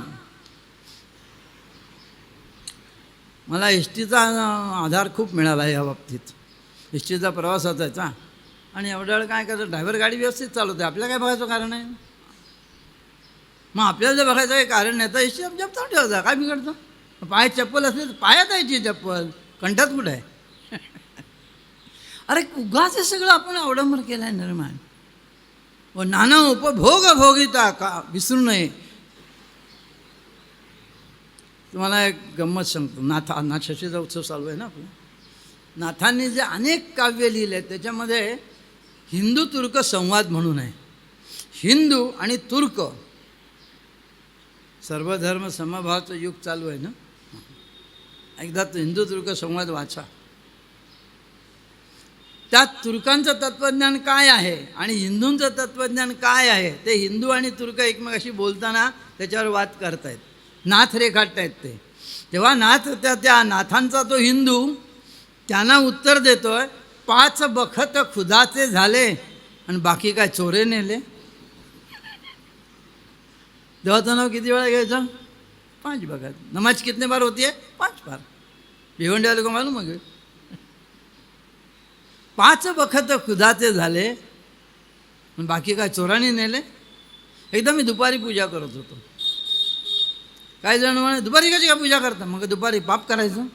मला एस टीचा आधार खूप मिळाला या बाबतीत. एस टीचा प्रवास असायचा आणि एवढा वेळ काय करायचं, ड्रायव्हर गाडी व्यवस्थित चालवते, आपल्याला काय बघायचं कारण आहे? मग आपल्याला जर बघायचं काही कारण नाही तर एस टी जप चालू ठेवायचा, काय बिघडतं? पायात चप्पल असली तर पायात यायची चप्पल, कंठात कुठं आहे? अरे उगाच हे सगळं आपण अवडंबर केलं आहे निर्माण. व नाना उपभोग भोगिता का विसरू नये. तुम्हाला एक गंमत सांगतो. नाथ शशीचा उत्सव चालू आहे ना आपला. नाथांनी जे अनेक काव्य लिहिले त्याच्यामध्ये हिंदू तुर्क संवाद म्हणून आहे. हिंदू आणि तुर्क, सर्वधर्म समभावाचं युग चालू आहे ना. एकदा तो हिंदू तुर्क संवाद वाचा. त्यात तुर्कांचं तत्त्वज्ञान काय आहे आणि हिंदूंचं तत्त्वज्ञान काय आहे ते हिंदू आणि तुर्क एकमेकाशी बोलताना त्याच्यावर वाद करतायत, नाथ रेखाटतायत ते. तेव्हा नाथ त्या नाथांचा तो हिंदू त्यांना उत्तर देतोय, 5 बखत खुदाचे झाले आणि बाकी काय चोरे नेले. देवाचं नाव किती वेळा घ्यायचं? 5 बखत. नमाज कितने बार होती है? 5 बार. भिवंडी वाले को मालूम है? 5 बखत खुदाचे झाले आणि बाकी काय चोरांनी नेले. एकदा मी दुपारी पूजा करत होतो. काही जण म्हणे दुपारी कशी काय पूजा करता? मग दुपारी पाप करायचं?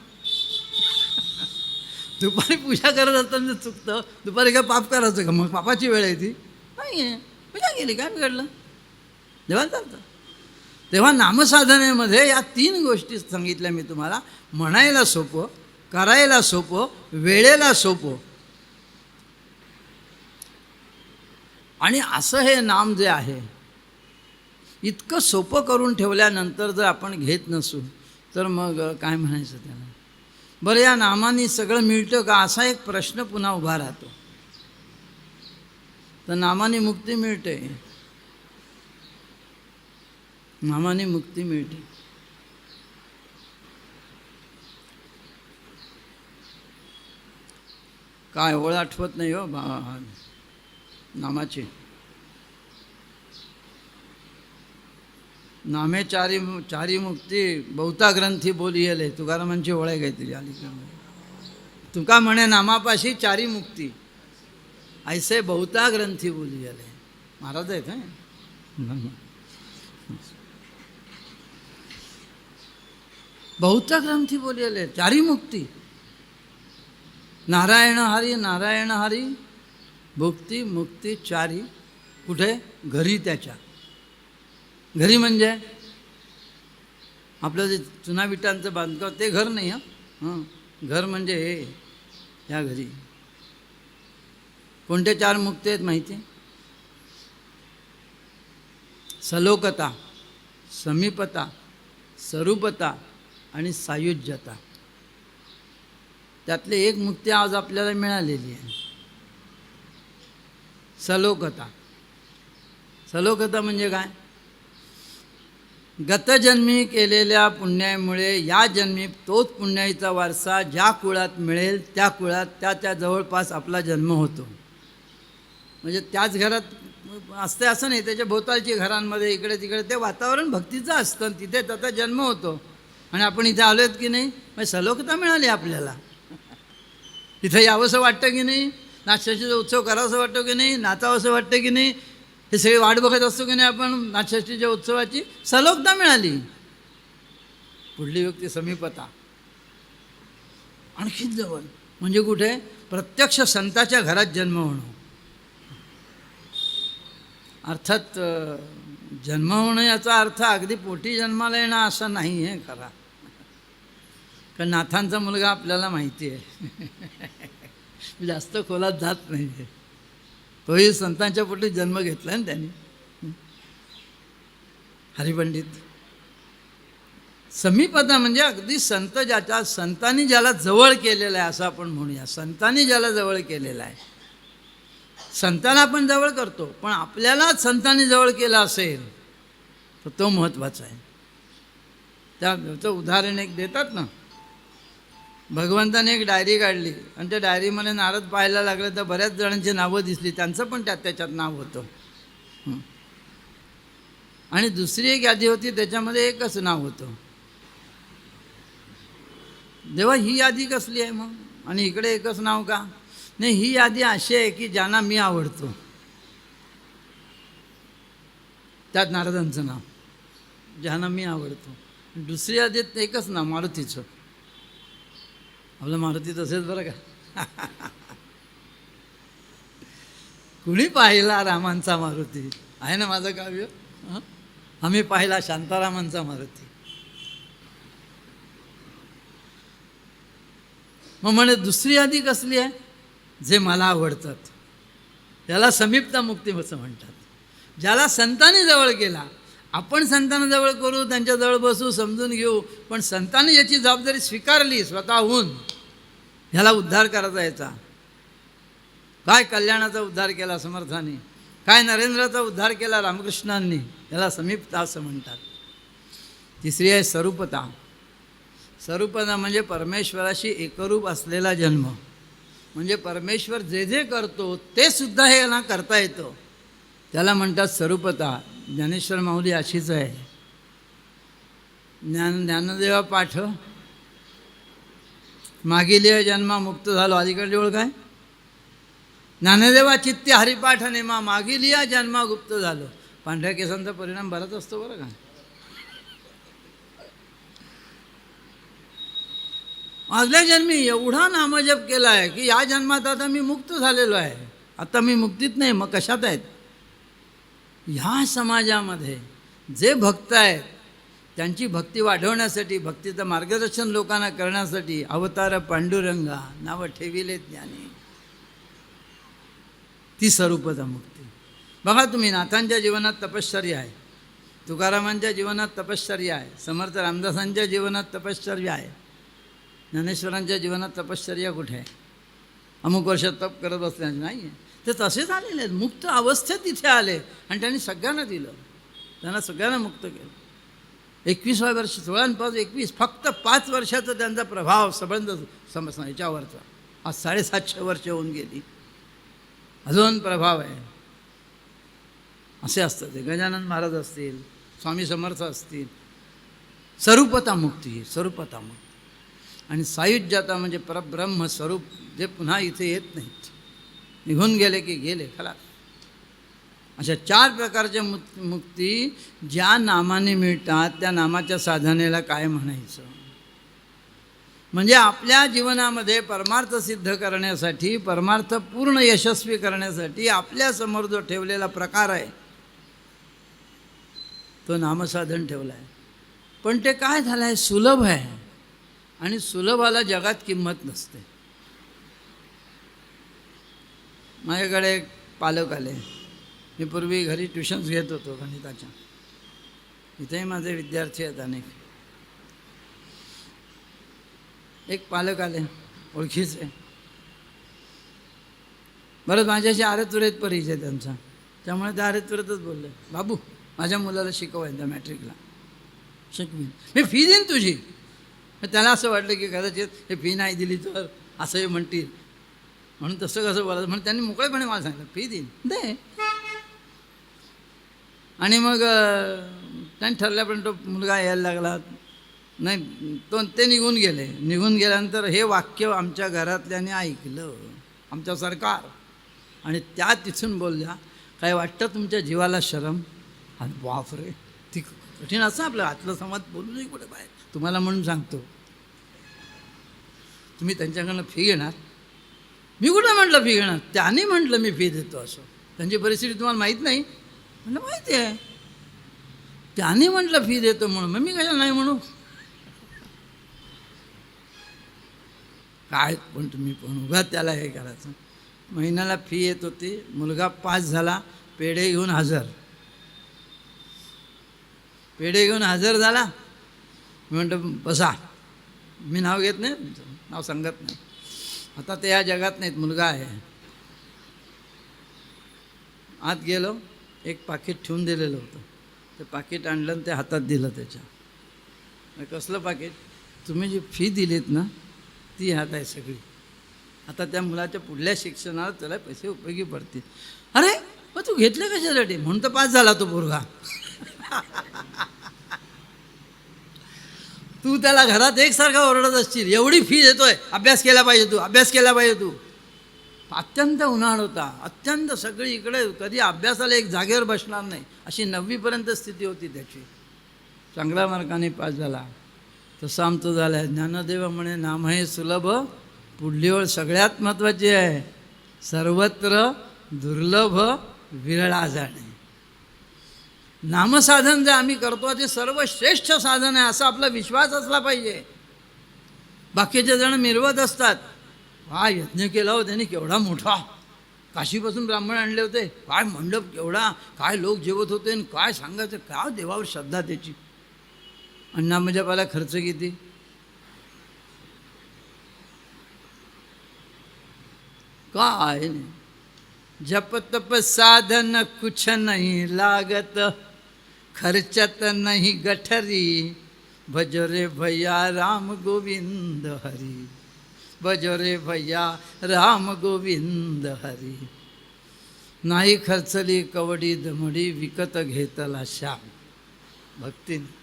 दुपारी पूजा करत असताना चुकतं, दुपारी काय पाप करायचं का? मग पापाची वेळ आहे ती? नाही आहे, पूजा केली काय बिघडलं? देवाला चालतं. तेव्हा नामसाधनेमध्ये या 3 गोष्टी सांगितल्या मी तुम्हाला. म्हणायला सोपं, करायला सोपं, वेळेला सोपं. आणि असं हे नाम जे आहे इतकं सोपं करून ठेवल्यानंतर जर आपण घेत नसू तर मग काय म्हणायचं त्याला? बरं, या नामाने सगळं मिळतं का असा एक प्रश्न पुन्हा उभा राहतो. तर नामाने मुक्ती मिळते, नामाने मुक्ती मिळते. काय ओळ आठवत नाही हो नामाची. नामे चारी मुक्ती बहुता ग्रंथी बोलियले, तुकारामांची ओळ आहे काहीतरी अलीकडे. तुका म्हणे नामापाशी 4 मुक्ती, ऐसे बहुता ग्रंथी बोलियले. महाराज आहेत बहुता ग्रंथी बोलियले 4 मुक्ती. नारायण हरी नारायण हरी, भुक्ती मुक्ती 4. कुठे? घरी त्याच्या. घरी म्हणजे आपलं जे चुना विटांचं बांधकाम ते घर नाही. हां, घर म्हणजे हे, या घरी. कोणते 4 मुक्ती आहेत माहिती आहे? सलोकता, समीपता, स्वरूपता आणि सायुज्यता. त्यातले एक मुक्ती आज आपल्याला मिळालेली आहे, सलोकता. सलोकता म्हणजे काय? गतजन्मी केलेल्या पुण्यामुळे या जन्मी तोच पुण्याचा वारसा ज्या कुळात मिळेल त्या कुळात त्या जवळपास आपला जन्म होतो. म्हणजे त्याच घरात असते असं नाही, त्याच्या भोवतालची घरांमध्ये इकडे तिकडे ते वातावरण भक्तीचं असतं, तिथे त्याचा जन्म होतो. आणि आपण इथे आलो आहेत की नाही, मग सलोकता मिळाली आपल्याला. इथं यावंसं वाटतं की नाही, नाथषष्ठीचा उत्सव करावंसं वाटतं की नाही, नाचावंसं वाटतं की नाही, हे सगळे वाट बघत असतो की नाही आपण नाथषष्ठीच्या उत्सवाची. सलोकता मिळाली. पुढली व्यक्ती समीपता, आणखीच जवळ. म्हणजे कुठे? प्रत्यक्ष संताच्या घरात जन्म होणं. अर्थात जन्म होणं याचा अर्थ अगदी पोटी जन्माला येणं असं नाही आहे खरा. कारण नाथांचा मुलगा आपल्याला माहिती आहे, जास्त खोलात जात नाही आहे. तोही संतांच्या पोटी जन्म घेतला ना त्यांनी, हरिपंडित. समीपता म्हणजे अगदी संत ज्याच्या, संतांनी ज्याला जवळ केलेलं आहे असं आपण म्हणूया. संतांनी ज्याला जवळ केलेलं आहे. संतांना आपण जवळ करतो, पण आपल्यालाच संतांनी जवळ केलं असेल तर तो महत्त्वाचा आहे. त्याचं उदाहरण एक देतात ना, भगवंताने एक डायरी काढली आणि त्या डायरीमध्ये नारद पाहायला लागले तर बऱ्याच जणांची नावं दिसली, त्यांचं पण त्याच्यात नाव होतं. आणि दुसरी एक यादी होती त्याच्यामध्ये एकच नाव होतं. देवा, ही यादी कसली आहे मग? आणि इकडे एकच नाव का? नाही, ही यादी अशी आहे की ज्यांना मी आवडतो. त्यात नारदांचं नाव, ज्यांना मी आवडतो. दुसरी यादीत एकच नाव, मारुतीचं. आपलं मारुती तसेच बरं का. कुणी पाहिला रामांचा मारुती? आहे ना माझं काव्य, आम्ही पाहिला शांतारामांचा मारुती. मग म्हणे दुसरी यादी कसली आहे? जे मला आवडतात त्याला समीपता मुक्ती असं म्हणतात. ज्याला संतांनी जवळ केला. आपण संतांना जवळ करू, त्यांच्याजवळ बसू, समजून घेऊ, पण संतांनी याची जबाबदारी स्वीकारली स्वतःहून, ह्याला उद्धार करायचा याचा. काय कल्याणाचा उद्धार केला समर्थांनी, काय नरेंद्राचा उद्धार केला रामकृष्णांनी, याला समीपता असं म्हणतात. तिसरी आहे स्वरूपता. स्वरूपता म्हणजे परमेश्वराशी एकरूप असलेला जन्म. म्हणजे परमेश्वर जे जे करतो ते सुद्धा हे याला करता येतं, त्याला म्हणतात स्वरूपता. ज्ञानेश्वर माऊली अशीच आहे. ज्ञानदेवा पाठ, मागिले जन्मा मुक्त झालो. अलीकडे ओळख आहे, ज्ञानदेवा चित्ते हरिपाठ नेमा, मागिलिया जन्मा गुप्त झालो. पांढऱ्या केसांचा परिणाम बराच असतो बरं का. आजल्या जन्मी एवढा नामजप केला आहे की या जन्मात आता मी मुक्त झालेलो आहे. आता मी मुक्तीत नाही, मग कशात आहेत? ह्या समाजामध्ये जे भक्त आहेत त्यांची भक्ती वाढवण्यासाठी, भक्तीचं मार्गदर्शन लोकांना करण्यासाठी अवतार पांडुरंगा नावं ठेविले ज्ञानी, ती स्वरूपता मुक्ती. बघा तुम्ही, नाथांच्या जीवनात तपश्चर्या आहे, तुकारामांच्या जीवनात तपश्चर्या आहे, समर्थ रामदासांच्या जीवनात तपश्चर्या आहे, ज्ञानेश्वरांच्या जीवनात तपश्चर्या कुठे आहे? अमुक वर्षात तप करत बसल्याने नाही आहे. ते तसेच आलेले आहेत, मुक्त अवस्थेत तिथे आले आणि त्यांनी सगळ्यांना दिलं, त्यांना सगळ्यांना मुक्त केलं. 21व्या वर्ष 16-5-21 फक्त 5 वर्षाचा त्यांचा प्रभाव संबंध याच्यावरचा. आज 750 वर्ष होऊन गेली, अजून प्रभाव आहे. असे असतं ते. गजानन महाराज असतील, स्वामी समर्थ असतील. स्वरूपता मुक्ती, स्वरूपता मुक्ती. आणि सायुज्यता म्हणजे परब्रह्म स्वरूप, जे पुन्हा इथे येत नाहीत, निघून गेले की गेले खलास. अशा 4 प्रकारच्या मुक्ती ज्या नामाने मिळतात त्या नामाच्या साधनेला काय म्हणायचं? म्हणजे आपल्या जीवनामध्ये परमार्थ सिद्ध करण्यासाठी, परमार्थ पूर्ण यशस्वी करण्यासाठी आपल्यासमोर जो ठेवलेला प्रकार आहे तो नामसाधन ठेवला आहे. पण ते काय झालं आहे, सुलभ आहे आणि सुलभाला जगात किंमत नसते. माझ्याकडे एक पालक आले, मी पूर्वी घरी ट्युशन्स घेत होतो गणिताच्या, इथेही माझे विद्यार्थी आहेत अनेक. एक पालक आले ओळखीचे, बरं माझ्याशी आरेतुरेत परिचय त्यांचा, त्यामुळे ते आरेतुरेतच बोलले, बाबू माझ्या मुलाला शिकवायचं मॅट्रिकला, शिकवीन, मी फी देईन तुझी. त्याला असं वाटलं की कदाचित हे फी नाही दिली तर असंही म्हणतील, म्हणून तसं कसं बोलायचं, म्हणून त्यांनी मोकळेपणे मला सांगितलं फी देईन दे. आणि मग त्यांनी ठरल्यापर्यंत तो मुलगा यायला लागला नाही, ते निघून गेले. निघून गेल्यानंतर हे वाक्य आमच्या घरातल्याने ऐकलं, आमच्या सरकार, आणि त्या तिथून बोलल्या, काय वाटतं तुमच्या जीवाला शरम? आणि बापरे, ती कठीण असं आपलं आतलं समाज बोलू नाही कुठे बाहेर. तुम्हाला म्हणून सांगतो, तुम्ही त्यांच्याकडनं फी घेणार? मी कुठं म्हटलं फी घेणार? त्याने म्हटलं मी फी देतो असं. त्यांची परिस्थिती तुम्हाला माहीत नाही? म्हणलं माहिती आहे. त्याने म्हटलं फी देतो म्हणून, मग मी कशाला नाही म्हणू? काय पण तुम्ही पण उगा त्याला हे करायचं. महिन्याला फी येत होती, मुलगा पास झाला, पेढे घेऊन हजर, पेढे घेऊन हजर झाला. मी म्हणतो बसा, मी नाव घेत नाही, तुमचं नाव सांगत नाही, आता ते या जगात नाहीत, मुलगा आहे. आत गेलो, एक पाकिट ठेवून दिलेलं होतं, ते पाकिट आणलं आणि ते हातात दिलं त्याच्या. कसलं पाकिट? तुम्ही जी फी दिलीत ना ती ह्यात आहे सगळी, आता त्या मुलाच्या पुढल्या शिक्षणाला त्याला पैसे उपयोगी पडतील. अरे मग तू घेतले कशासाठी? म्हणून तर पास झाला तो पोरगा. तू त्याला घरात एकसारखा ओरडत असशील, एवढी फी देतोय, अभ्यास केला पाहिजे तू, अभ्यास केला पाहिजे तू. अत्यंत उन्हाळ होता, अत्यंत सगळी इकडे, कधी अभ्यासाला एक जागेवर बसणार नाही अशी 9वीपर्यंत स्थिती होती त्याची. चांगल्या मार्काने पास झाला. तसं आमचं झालं आहे. ज्ञानदेव म्हणे नाम हे सुलभ, पुढली ओळ सगळ्यात महत्त्वाची आहे, सर्वत्र दुर्लभ विरळा जाणे. नामसाधन जे आम्ही करतो ते सर्वश्रेष्ठ साधन आहे असा आपला विश्वास असला पाहिजे. बाकीचे जण मिरवत असतात, काय यज्ञ केला हो त्यांनी, केवढा मोठा, काशीपासून ब्राह्मण आणले होते, काय मंडप केवढा, काय लोक जेवत होते, आणि काय सांगायचं, काय देवावर श्रद्धा त्याची. आणि नामजपाला खर्च किती? काय नाही, जप तप साधन कुछ नहीं लागत, खर्चत नहीं गठरी, भजो रे भैया राम गोविंद हरी, भजो रे भैया राम गोविंद हरी. नाही खर्चली कवडी दमडी, विकत घेतला श्याम भक्तीने.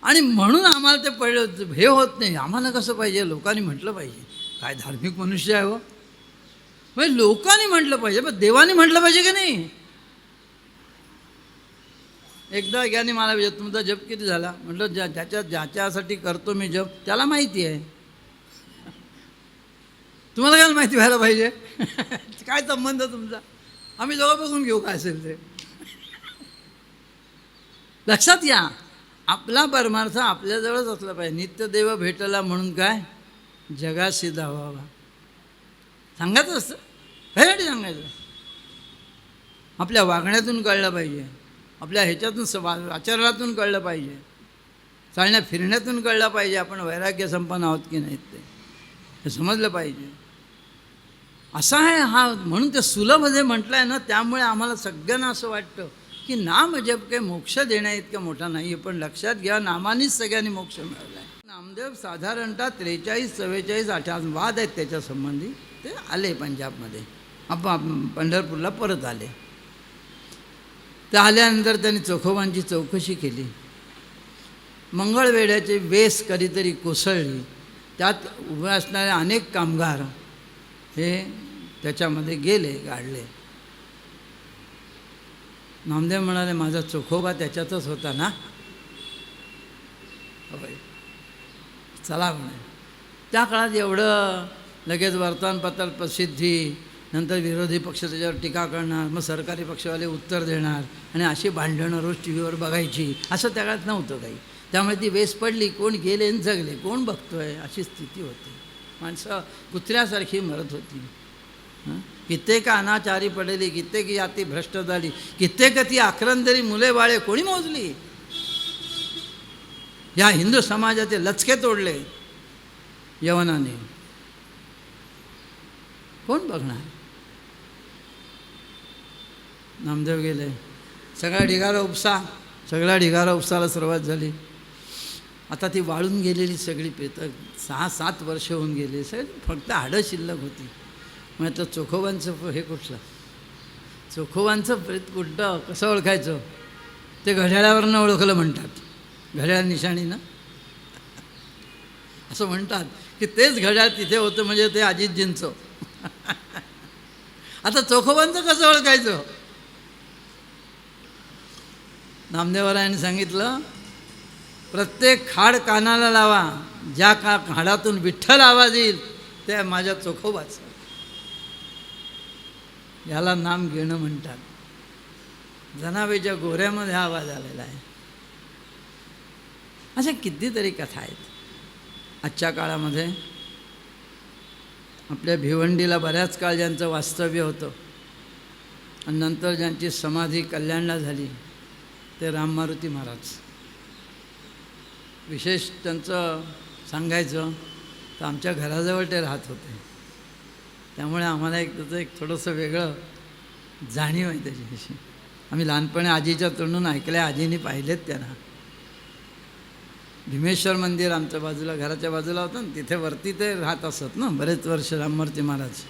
आणि म्हणून आम्हाला ते पडलं हे होत नाही. आम्हाला कसं पाहिजे, लोकांनी म्हटलं पाहिजे, काय धार्मिक मनुष्य आहे हो, म्हणजे लोकांनी म्हटलं पाहिजे, पण देवाने म्हटलं पाहिजे की नाही? एकदा ज्ञानी मला विचारलं, तुमचा जप किती झाला? म्हटलं ज्याच्यासाठी करतो मी जप त्याला माहिती आहे. तुम्हाला काय माहिती व्हायला पाहिजे? काय संबंध तुमचा? आम्ही दोघं बघून घेऊ काय असेल ते. लक्षात या, आपला परमार्थ आपल्याजवळच असला पाहिजे. नित्यदेव भेटला म्हणून काय जगाशी धावावा, सांगायचं असतं, ह्यासाठी सांगायचं. आपल्या वागण्यातून कळलं पाहिजे, आपल्या ह्याच्यातून आचरणातून कळलं पाहिजे, चालण्या फिरण्यातून कळलं पाहिजे आपण वैराग्य संपन्न आहोत की नाहीत ते समजलं पाहिजे. असा आहे हा. म्हणून ते सुलभमध्ये म्हटलं आहे ना, त्यामुळे आम्हाला सगळ्यांना असं वाटतं की नाम जप काही मोक्ष देण्या इतका मोठा नाही आहे. पण लक्षात घ्या, नामानेच सगळ्यांनी मोक्ष मिळवला आहे. नामदेव साधारणतः 43, 44, 28 वाद आहेत त्याच्या संबंधी. ते आले पंजाबमध्ये, आपण पंढरपूरला परत आले. ते आल्यानंतर त्यांनी चोखोबांची चौकशी केली. मंगळवेढ्याचे वेस कधीतरी कोसळली, त्यात उभे असणारे अनेक कामगार हे त्याच्यामध्ये गेले, गाडले. नामदेव म्हणाले, माझा चोखोबा त्याच्यातच होता ना, चला म्हणे. त्या काळात एवढं लगेच वर्तमानपत्रात प्रसिद्धी, नंतर विरोधी पक्ष त्याच्यावर टीका करणार, मग सरकारी पक्षवाले उत्तर देणार आणि अशी भांडणं रोज टी व्हीवर बघायची, असं त्या काळात नव्हतं काही. त्यामुळे ती वेस पडली, कोण गेले आणि जगले, कोण बघतोय, अशी स्थिती होती. माणसं कुत्र्यासारखी मरत होती. कित्येक अनाचारी पडली, कित्येक याती भ्रष्ट झाली, कित्येक ती आक्रंदरी मुले बाळे कोणी मोजली. या हिंदू समाजाचे लचके तोडले यवनाने, कोण बघणार. नामदेव गेले, सगळा ढिगारा उपसाला सुरुवात झाली. आता ती वाळून गेलेली सगळी प्रेतं 6-7 वर्ष होऊन गेले, सगळी फक्त हाडं शिल्लक होती. मग आता चोखोबांचं हे कुठलं, चोखोबांचं प्रेत कुठं, कसं ओळखायचं? ते घड्याळावरनं ओळखलं म्हणतात, घड्याळ निशाणीनं असं म्हणतात की तेच घड्याळ तिथे होतं, म्हणजे ते अजितजींचं. आता चोखोबांचं कसं ओळखायचं? नामदेवरायांनी सांगितलं, प्रत्येक खाड कानाला लावा, ज्या खाडातून विठ्ठल आवाज येईल ते माझ्या चोखोबाचं. याला नाम घेणं म्हणतात. जनावेच्या गोऱ्यामध्ये आवाज आलेला आहे. अशा कितीतरी कथा आहेत. आजच्या काळामध्ये आपल्या भिवंडीला बऱ्याच काळ ज्यांचं वास्तव्य होतं आणि नंतर ज्यांची समाधी कल्याणला झाली ते राम मारुती महाराज. विशेष त्यांचं सांगायचं तर आमच्या घराजवळ ते राहत होते, त्यामुळे आम्हाला त्याचं एक थोडंसं वेगळं जाणीव आहे त्याच्याविषयी. आम्ही लहानपणी आजीच्या तोंडून ऐकलं आहे, आजीने पाहिलेत त्यांना. भीमेश्वर मंदिर आमच्या बाजूला, घराच्या बाजूला होतं ना, तिथे वरती ते राहत असत ना बरेच वर्ष राममूर्ती महाराज.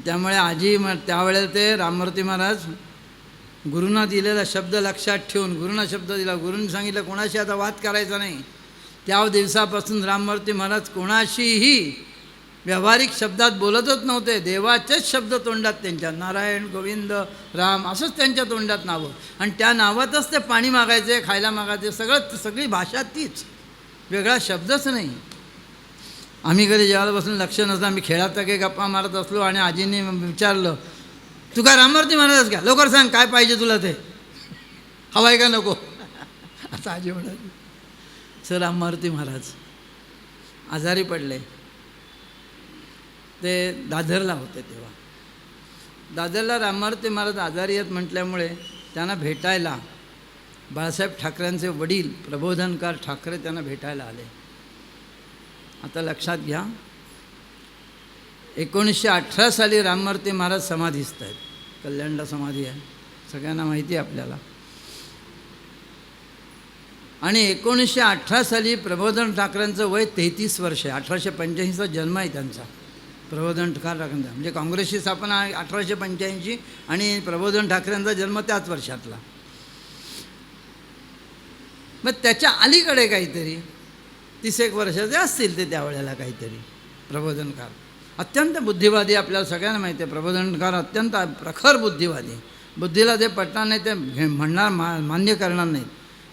त्यामुळे आजी त्यावेळेला ते राममूर्ती महाराज गुरुंना दिलेला शब्द लक्षात ठेवून, गुरुंना शब्द दिला, गुरुंनी सांगितलं कोणाशी आता वाद करायचा नाही. त्या दिवसापासून राममूर्ती महाराज कोणाशीही व्यावहारिक शब्दात बोलतच नव्हते. देवाचेच शब्द तोंडात त्यांच्या, नारायण, गोविंद, राम असंच त्यांच्या तोंडात नावं. आणि त्या नावातच ते पाणी मागायचे, खायला मागायचे, सगळी भाषा तीच, वेगळा शब्दच नाही. आम्ही कधी जेवायला बसून लक्ष नसतं, आम्ही खेळात काही गप्पा मारत असलो आणि आजीने विचारलं, तू काय राममूर्ती महाराज का, लवकर सांग काय पाहिजे तुला, ते हवाय का नको. आता आजी म्हणाली, सर राममूर्ती महाराज आजारी पडले. ते दादरला होते तेव्हा. दादरला राममूर्ती महाराज आजारी आहेत म्हटल्यामुळे त्यांना भेटायला बाळासाहेब ठाकरेंचे वडील प्रबोधनकार ठाकरे त्यांना भेटायला आले. आता लक्षात घ्या, 1918 साली राममूर्ती महाराज समाधीस्थ आहेत. कल्याणला समाधी आहे, सगळ्यांना माहिती आहे आपल्याला. आणि 1918 साली प्रबोधन ठाकरेंचं वय 33 वर्ष आहे. 1885चा जन्म आहे त्यांचा. प्रबोधन ठाकरेंचा म्हणजे काँग्रेसची स्थापना 1885 आणि प्रबोधन ठाकरेंचा जन्म त्याच वर्षातला. मग त्याच्या अलीकडे काहीतरी 30 वर्षाचे असतील ते त्यावेळेला काहीतरी. प्रबोधनकार अत्यंत बुद्धिवादी, आपल्याला सगळ्यांना माहिती आहे. प्रबोधनकार अत्यंत प्रखर बुद्धिवादी, बुद्धीला जे पटणार नाही ते म्हणणार मान्य करणार नाहीत.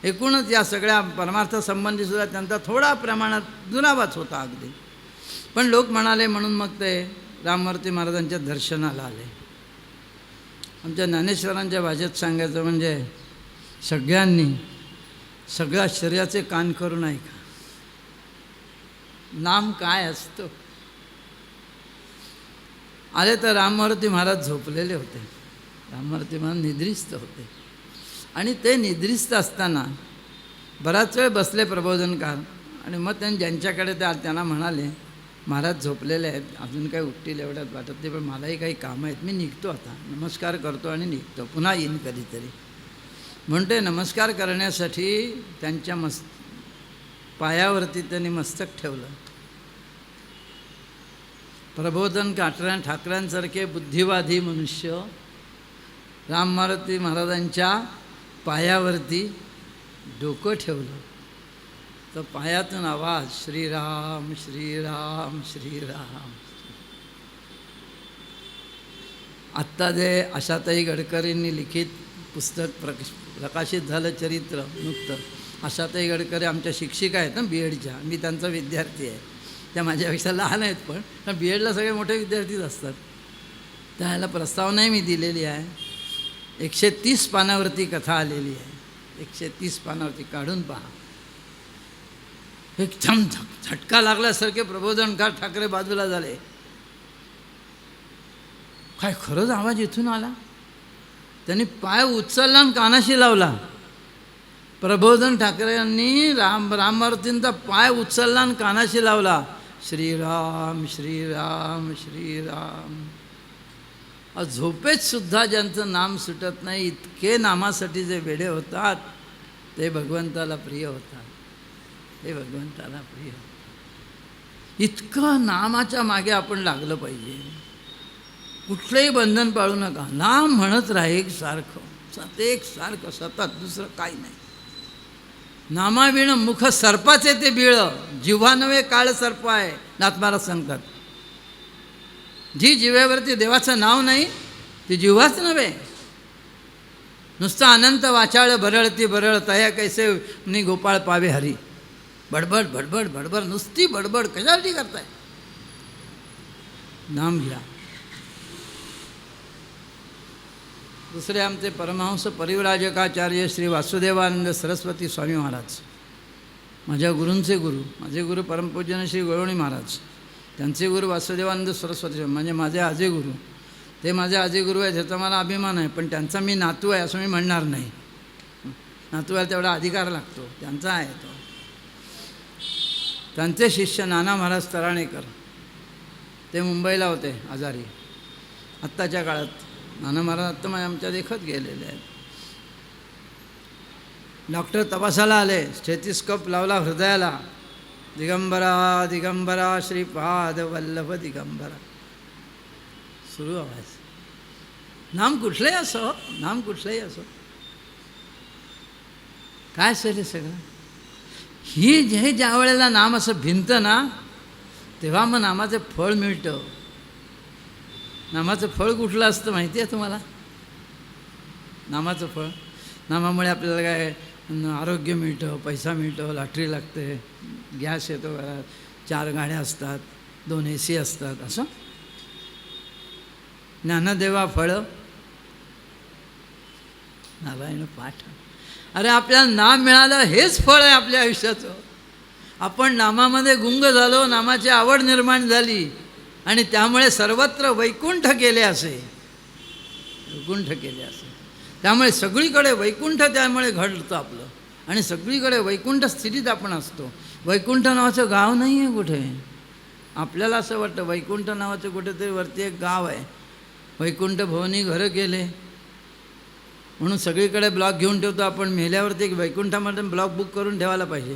एकूणच या सगळ्या परमार्थसंबंधीसुद्धा त्यांचा थोडा प्रमाणात दुरावाच होता अगदी. पण लोक म्हणाले म्हणून मग ते राममूर्ती महाराजांच्या दर्शनाला आले. आमच्या ज्ञानेश्वरांच्या भाषेत सांगायचं म्हणजे सगळ्यांनी सगळ्या शरीराचे कान करून ऐका. नाम काय असतं. आले तर राममूर्ती महाराज झोपलेले होते. राममूर्ती महाराज निद्रिस्त होते आणि ते निद्रिस्त असताना बराच वेळ बसले प्रबोधनकार. आणि मग ज्यांच्याकडे ते त्यांना म्हणाले महाराज झोपलेले आहेत, अजून काही उठतील एवढ्यात वाटत नाही, पण मलाही काही कामं आहेत, मी निघतो आता, नमस्कार करतो आणि निघतो, पुन्हा येईन कधीतरी. म्हणते नमस्कार करण्यासाठी त्यांच्या पायावरती त्यांनी मस्तक ठेवलं. प्रबोधन ठाकऱ्यांसारखे बुद्धिवादी मनुष्य राममूर्ती महाराजांच्या पायावरती डोकं ठेवलं तर पायातून आवाज श्रीराम श्रीराम श्रीराम. आत्ता जे आशाताई गडकरींनी लिखित पुस्तक प्रकाशित झालं चरित्र नुकतं. आशाताई गडकरी आमच्या शिक्षिका आहेत ना BEdच्या, मी त्यांचा विद्यार्थी आहे. त्या माझ्यापेक्षा लहान आहेत, पण BEdला सगळे मोठे विद्यार्थीच असतात. त्याला प्रस्तावनाही मी दिलेली आहे. 130 पानावरती कथा आलेली आहे. 130 पानावरती काढून पहा. एकदम झटका लागल्यासारखे प्रबोधनकार ठाकरे बाजूला झाले. काय खरंच आवाज इथून आला. त्यांनी पाय उचलला आणि कानाशी लावला. प्रबोधन ठाकरेंनी राममूर्तींचा पाय उचलला आणि कानाशी लावला. श्रीराम श्रीराम श्रीराम. झोपेत सुद्धा ज्यांचं नाम सुटत नाही, इतके नामासाठी जे वेडे होतात ते भगवंताला प्रिय होतात. ते भगवंताला प्रिय होतात. इतकं नामाच्या मागे आपण लागलं पाहिजे. कुठलंही बंधन पाळू नका. नाम म्हणत राहा एकसारखं सतत, दुसरं काही नाही. नामाविण मुख सर्पाचे ते बिळ, जिव्हा नव्हे काळ सर्प आहे, नाथमाराज सांगतात. जी जिव्यावरती देवाचं नाव नाही ती जिव्हाच नव्हे. नुसतं अनंत वाचाळ बरळती बरळ तया कैसे नि गोपाळ पावे हरी. बडबड बडबड बडबड, नुसती बडबड कशासाठी करताय. नाम घ्या. दुसरे आमचे परमहंस परिव्राजकाचार्य श्री वासुदेवानंद सरस्वती स्वामी महाराज, माझ्या गुरूंचे गुरु, माझे गुरु परमपूजन श्री गोळवणी महाराज, त्यांचे गुरु वासुदेवानंद सरस्वती म्हणजे माझे आजे गुरु. ते माझे आजे गुरु आहेत ह्याचा मला अभिमान आहे, पण त्यांचा मी नातू आहे असं मी म्हणणार नाही. नातूला तेवढा अधिकार लागतो, त्यांचा आहे तो. त्यांचे शिष्य नाना महाराज तराणेकर, ते मुंबईला होते आजारी आत्ताच्या काळात. नाना महाराज आत्ता आमच्या देखत गेलेले आहेत. डॉक्टर तपासाला आले, स्टेथिस्कोप लावला हृदयाला. दिगंबरा दिगंबरा श्रीपाद वल्लभ दिगंबरा. सुरू आवाज. नाम कुठलंही असो, नाम कुठलंही असो. काय असेल हे सगळं. हे ज्या वेळेला नाम असं भिनतं ना, तेव्हा मग नामाचं फळ मिळतं. नामाचं फळ कुठलं असतं माहिती आहे तुम्हाला. नामाचं फळ, नामामुळे आपल्याला काय आरोग्य मिळतं, पैसा मिळतो, लॉटरी लागते, गॅस येतो घरात, 4 गाड्या असतात, 2 AC असतात, असं. ज्ञानदेवा फळं नारायण पाठ. अरे आपल्याला नाम मिळालं हेच फळ आहे आपल्या आयुष्याचं. आपण नामामध्ये गुंग झालो, नामाची आवड निर्माण झाली आणि त्यामुळे सर्वत्र वैकुंठ केले असे. वैकुंठ केले असे. त्यामुळे सगळीकडे वैकुंठ त्यामुळे घडतं आपलं आणि सगळीकडे वैकुंठ स्थितीत आपण असतो. वैकुंठ नावाचं गाव नाही आहे कुठे. आपल्याला असं वाटतं वैकुंठ नावाचं कुठेतरी वरती एक गाव आहे. वैकुंठ भवनी घरं केले म्हणून सगळीकडे ब्लॉक घेऊन ठेवतो आपण. मेल्यावरती एक वैकुंठामध्ये ब्लॉक बुक करून ठेवायला पाहिजे,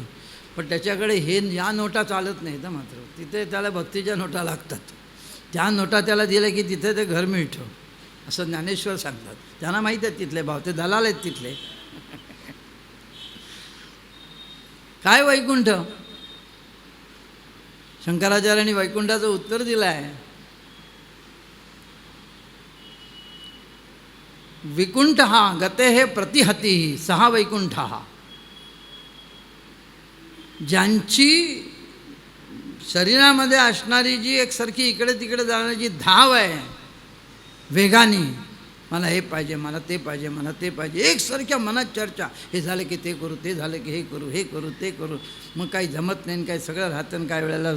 पण त्याच्याकडे या नोटा चालत नाही तर मात्र. तिथे त्याला भक्तीच्या नोटा लागतात. त्या नोटा त्याला दिल्या की तिथे ते घर मिळतं असं ज्ञानेश्वर सांगतात. त्यांना माहीत आहेत तिथले भाव, ते दलाल आहेत तिथले. काय वैकुंठ. शंकराचार्यांनी वैकुंठाचं उत्तर दिलं आहे. विकुंठ हा गते हे प्रतिहती सहा वैकुंठ हा, ज्यांची शरीरामध्ये असणारी जी एकसारखी इकडे तिकडे जाण्याची धाव आहे वेगाने, मला हे पाहिजे, मला ते पाहिजे, मला ते पाहिजे, एकसारख्या मनात चर्चा, हे झालं की ते करू, ते झालं की हे करू, हे करू, ते करू, मग काही जमत नाही, काही सगळं राहतं, काय वेळेला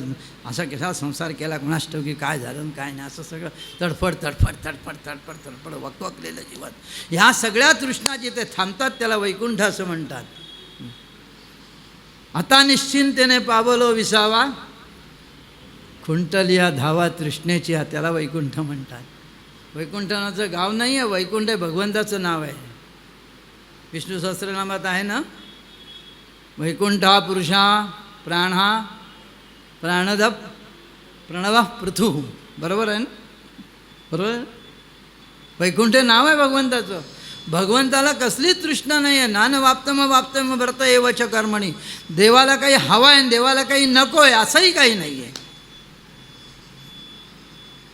असा कसा संसार केला कोणास ठाऊक की काय झालं काय नाही, असं सगळं तडफड तडफड तडफड तडफड तडफड वकवकलेलं जीवन. ह्या सगळ्या तृष्णा जिथे थांबतात त्याला वैकुंठ असं म्हणतात. आता निश्चिंतेने पावलो विसावा, खुंटलिया धावा तृष्णेची, त्याला वैकुंठ म्हणतात. वैकुंठाचं गाव नाही आहे, वैकुंठ हे भगवंताचं नाव आहे. विष्णू सहस्त्रनामात आहे ना, वैकुंठ हा पुरुषा प्राण हा प्राणद प्रणव पृथू, बरोबर आहे ना, बरोबर आहे. वैकुंठ नाव आहे भगवंताचं. भगवंताला कसलीच तृष्णा नाही आहे. नान वाप्तम वाप्तम व्रत एवच कर्मणी, देवाला काही हवं आहे, देवाला काही नको आहे असंही काही नाही आहे.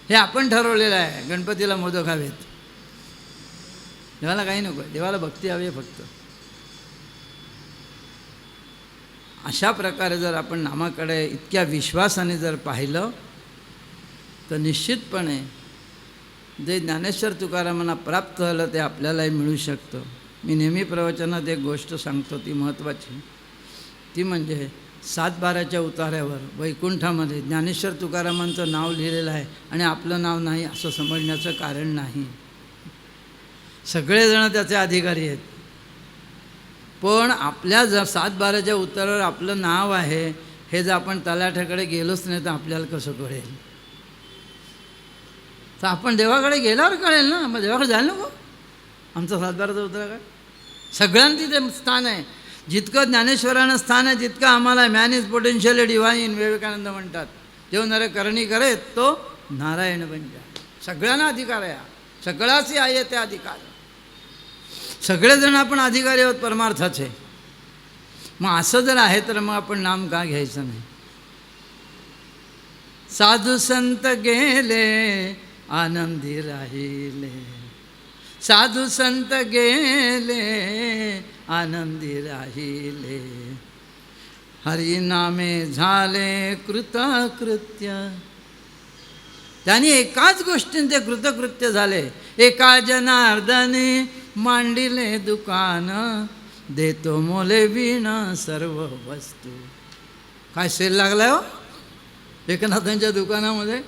हे आपण ठरवलेलं आहे. गणपतीला मोदक हवेत, देवाला काही नको आहे, देवाला भक्ती हवी आहे फक्त. अशा प्रकारे जर आपण नामाकडे इतक्या विश्वासाने जर पाहिलं तर निश्चितपणे जे ज्ञानेश्वर तुकारामांना प्राप्त झालं ते आपल्यालाही मिळू शकतं. मी नेहमी प्रवचनात एक गोष्ट सांगतो, ती महत्त्वाची, ती म्हणजे 7/12च्या उतार्यावर वैकुंठामध्ये ज्ञानेश्वर तुकारामांचं नाव लिहिलेलं आहे आणि आपलं नाव नाही असं समजण्याचं कारण नाही. सगळेजण त्याचे अधिकारी आहेत, पण आपल्या जर 7/12च्या उतारावर आपलं नाव आहे हे जर आपण तलाठ्याकडे गेलोच नाही तर आपल्याला कसं कळेल? तर आपण देवाकडे गेल्यावर कळेल ना. मग देवाकडे जायला नको? आमचा 7/12चा उतारा काय? सगळ्यांनी ते स्थान आहे. जितकं ज्ञानेश्वरानं स्थान आहे तितकं आम्हाला man is potential divine Vivekananda म्हणतात. जो नर करणी करे तो नारायण बन जाय. सगळ्यांना अधिकार आहे, सगळाच आहे ते अधिकार. सगळेजण आपण अधिकारी आहोत परमार्थाचे. मग असं जर आहे तर मग आपण नाम का घ्यायचं नाही? साधू संत गेले आनंदी राहिले, साधू संत गेले आनंदी राहिले, हरिनामे झाले कृतकृत्य. त्यांनी एकाच गोष्टीने ते कृतकृत्य झाले. एका जनार्दने मांडिले दुकान, देतो मोले विण सर्व वस्तू. काय सेल लागलाय हो एकनाथांच्या दुकानामध्ये?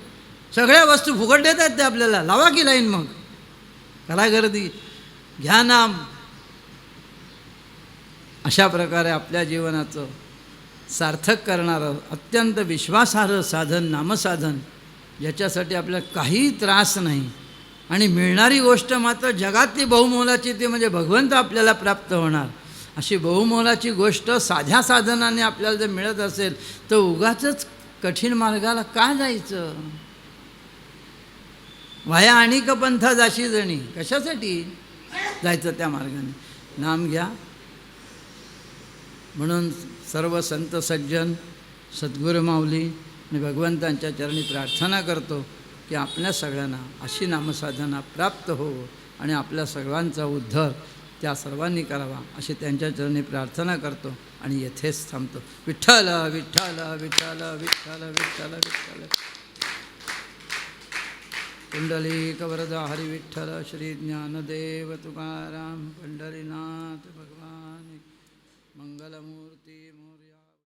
सगळ्या वस्तू फुकट देत आहेत ते आपल्याला. लावा की लाईन, मग करा गर्दी, घ्या नाम. अशा प्रकारे आपल्या जीवनाचं सार्थक करणारं अत्यंत विश्वासार्ह साधन नामसाधन, ज्याच्यासाठी आपल्याला काही त्रास नाही आणि मिळणारी गोष्ट मात्र जगातली बहुमोलाची, ती म्हणजे भगवंत आपल्याला प्राप्त होणार. अशी बहुमोलाची गोष्ट साध्या साधनाने आपल्याला जर मिळत असेल तर उगाचच कठीण मार्गाला का जायचं? वाया अनेक पंथा जाशी जणी, कशासाठी जायचं त्या मार्गाने? नाम घ्या. म्हणून सर्व संत सज्जन सद्गुरू माऊली आणि भगवंतांच्या चरणी प्रार्थना करतो की आपल्या सगळ्यांना अशी नामसाधना प्राप्त हो आणि आपल्या सर्वांचा उद्धार त्या सर्वांनी करावा अशी त्यांच्या चरणी प्रार्थना करतो आणि येथेच थांबतो. विठ्ठल विठ्ठल विठ्ठल विठ्ठल विठ्ठल विठ्ठल. कुंडलिक वरदा हरी विठ्ठल श्री ज्ञानदेव तुकाराम पंढरीनाथ.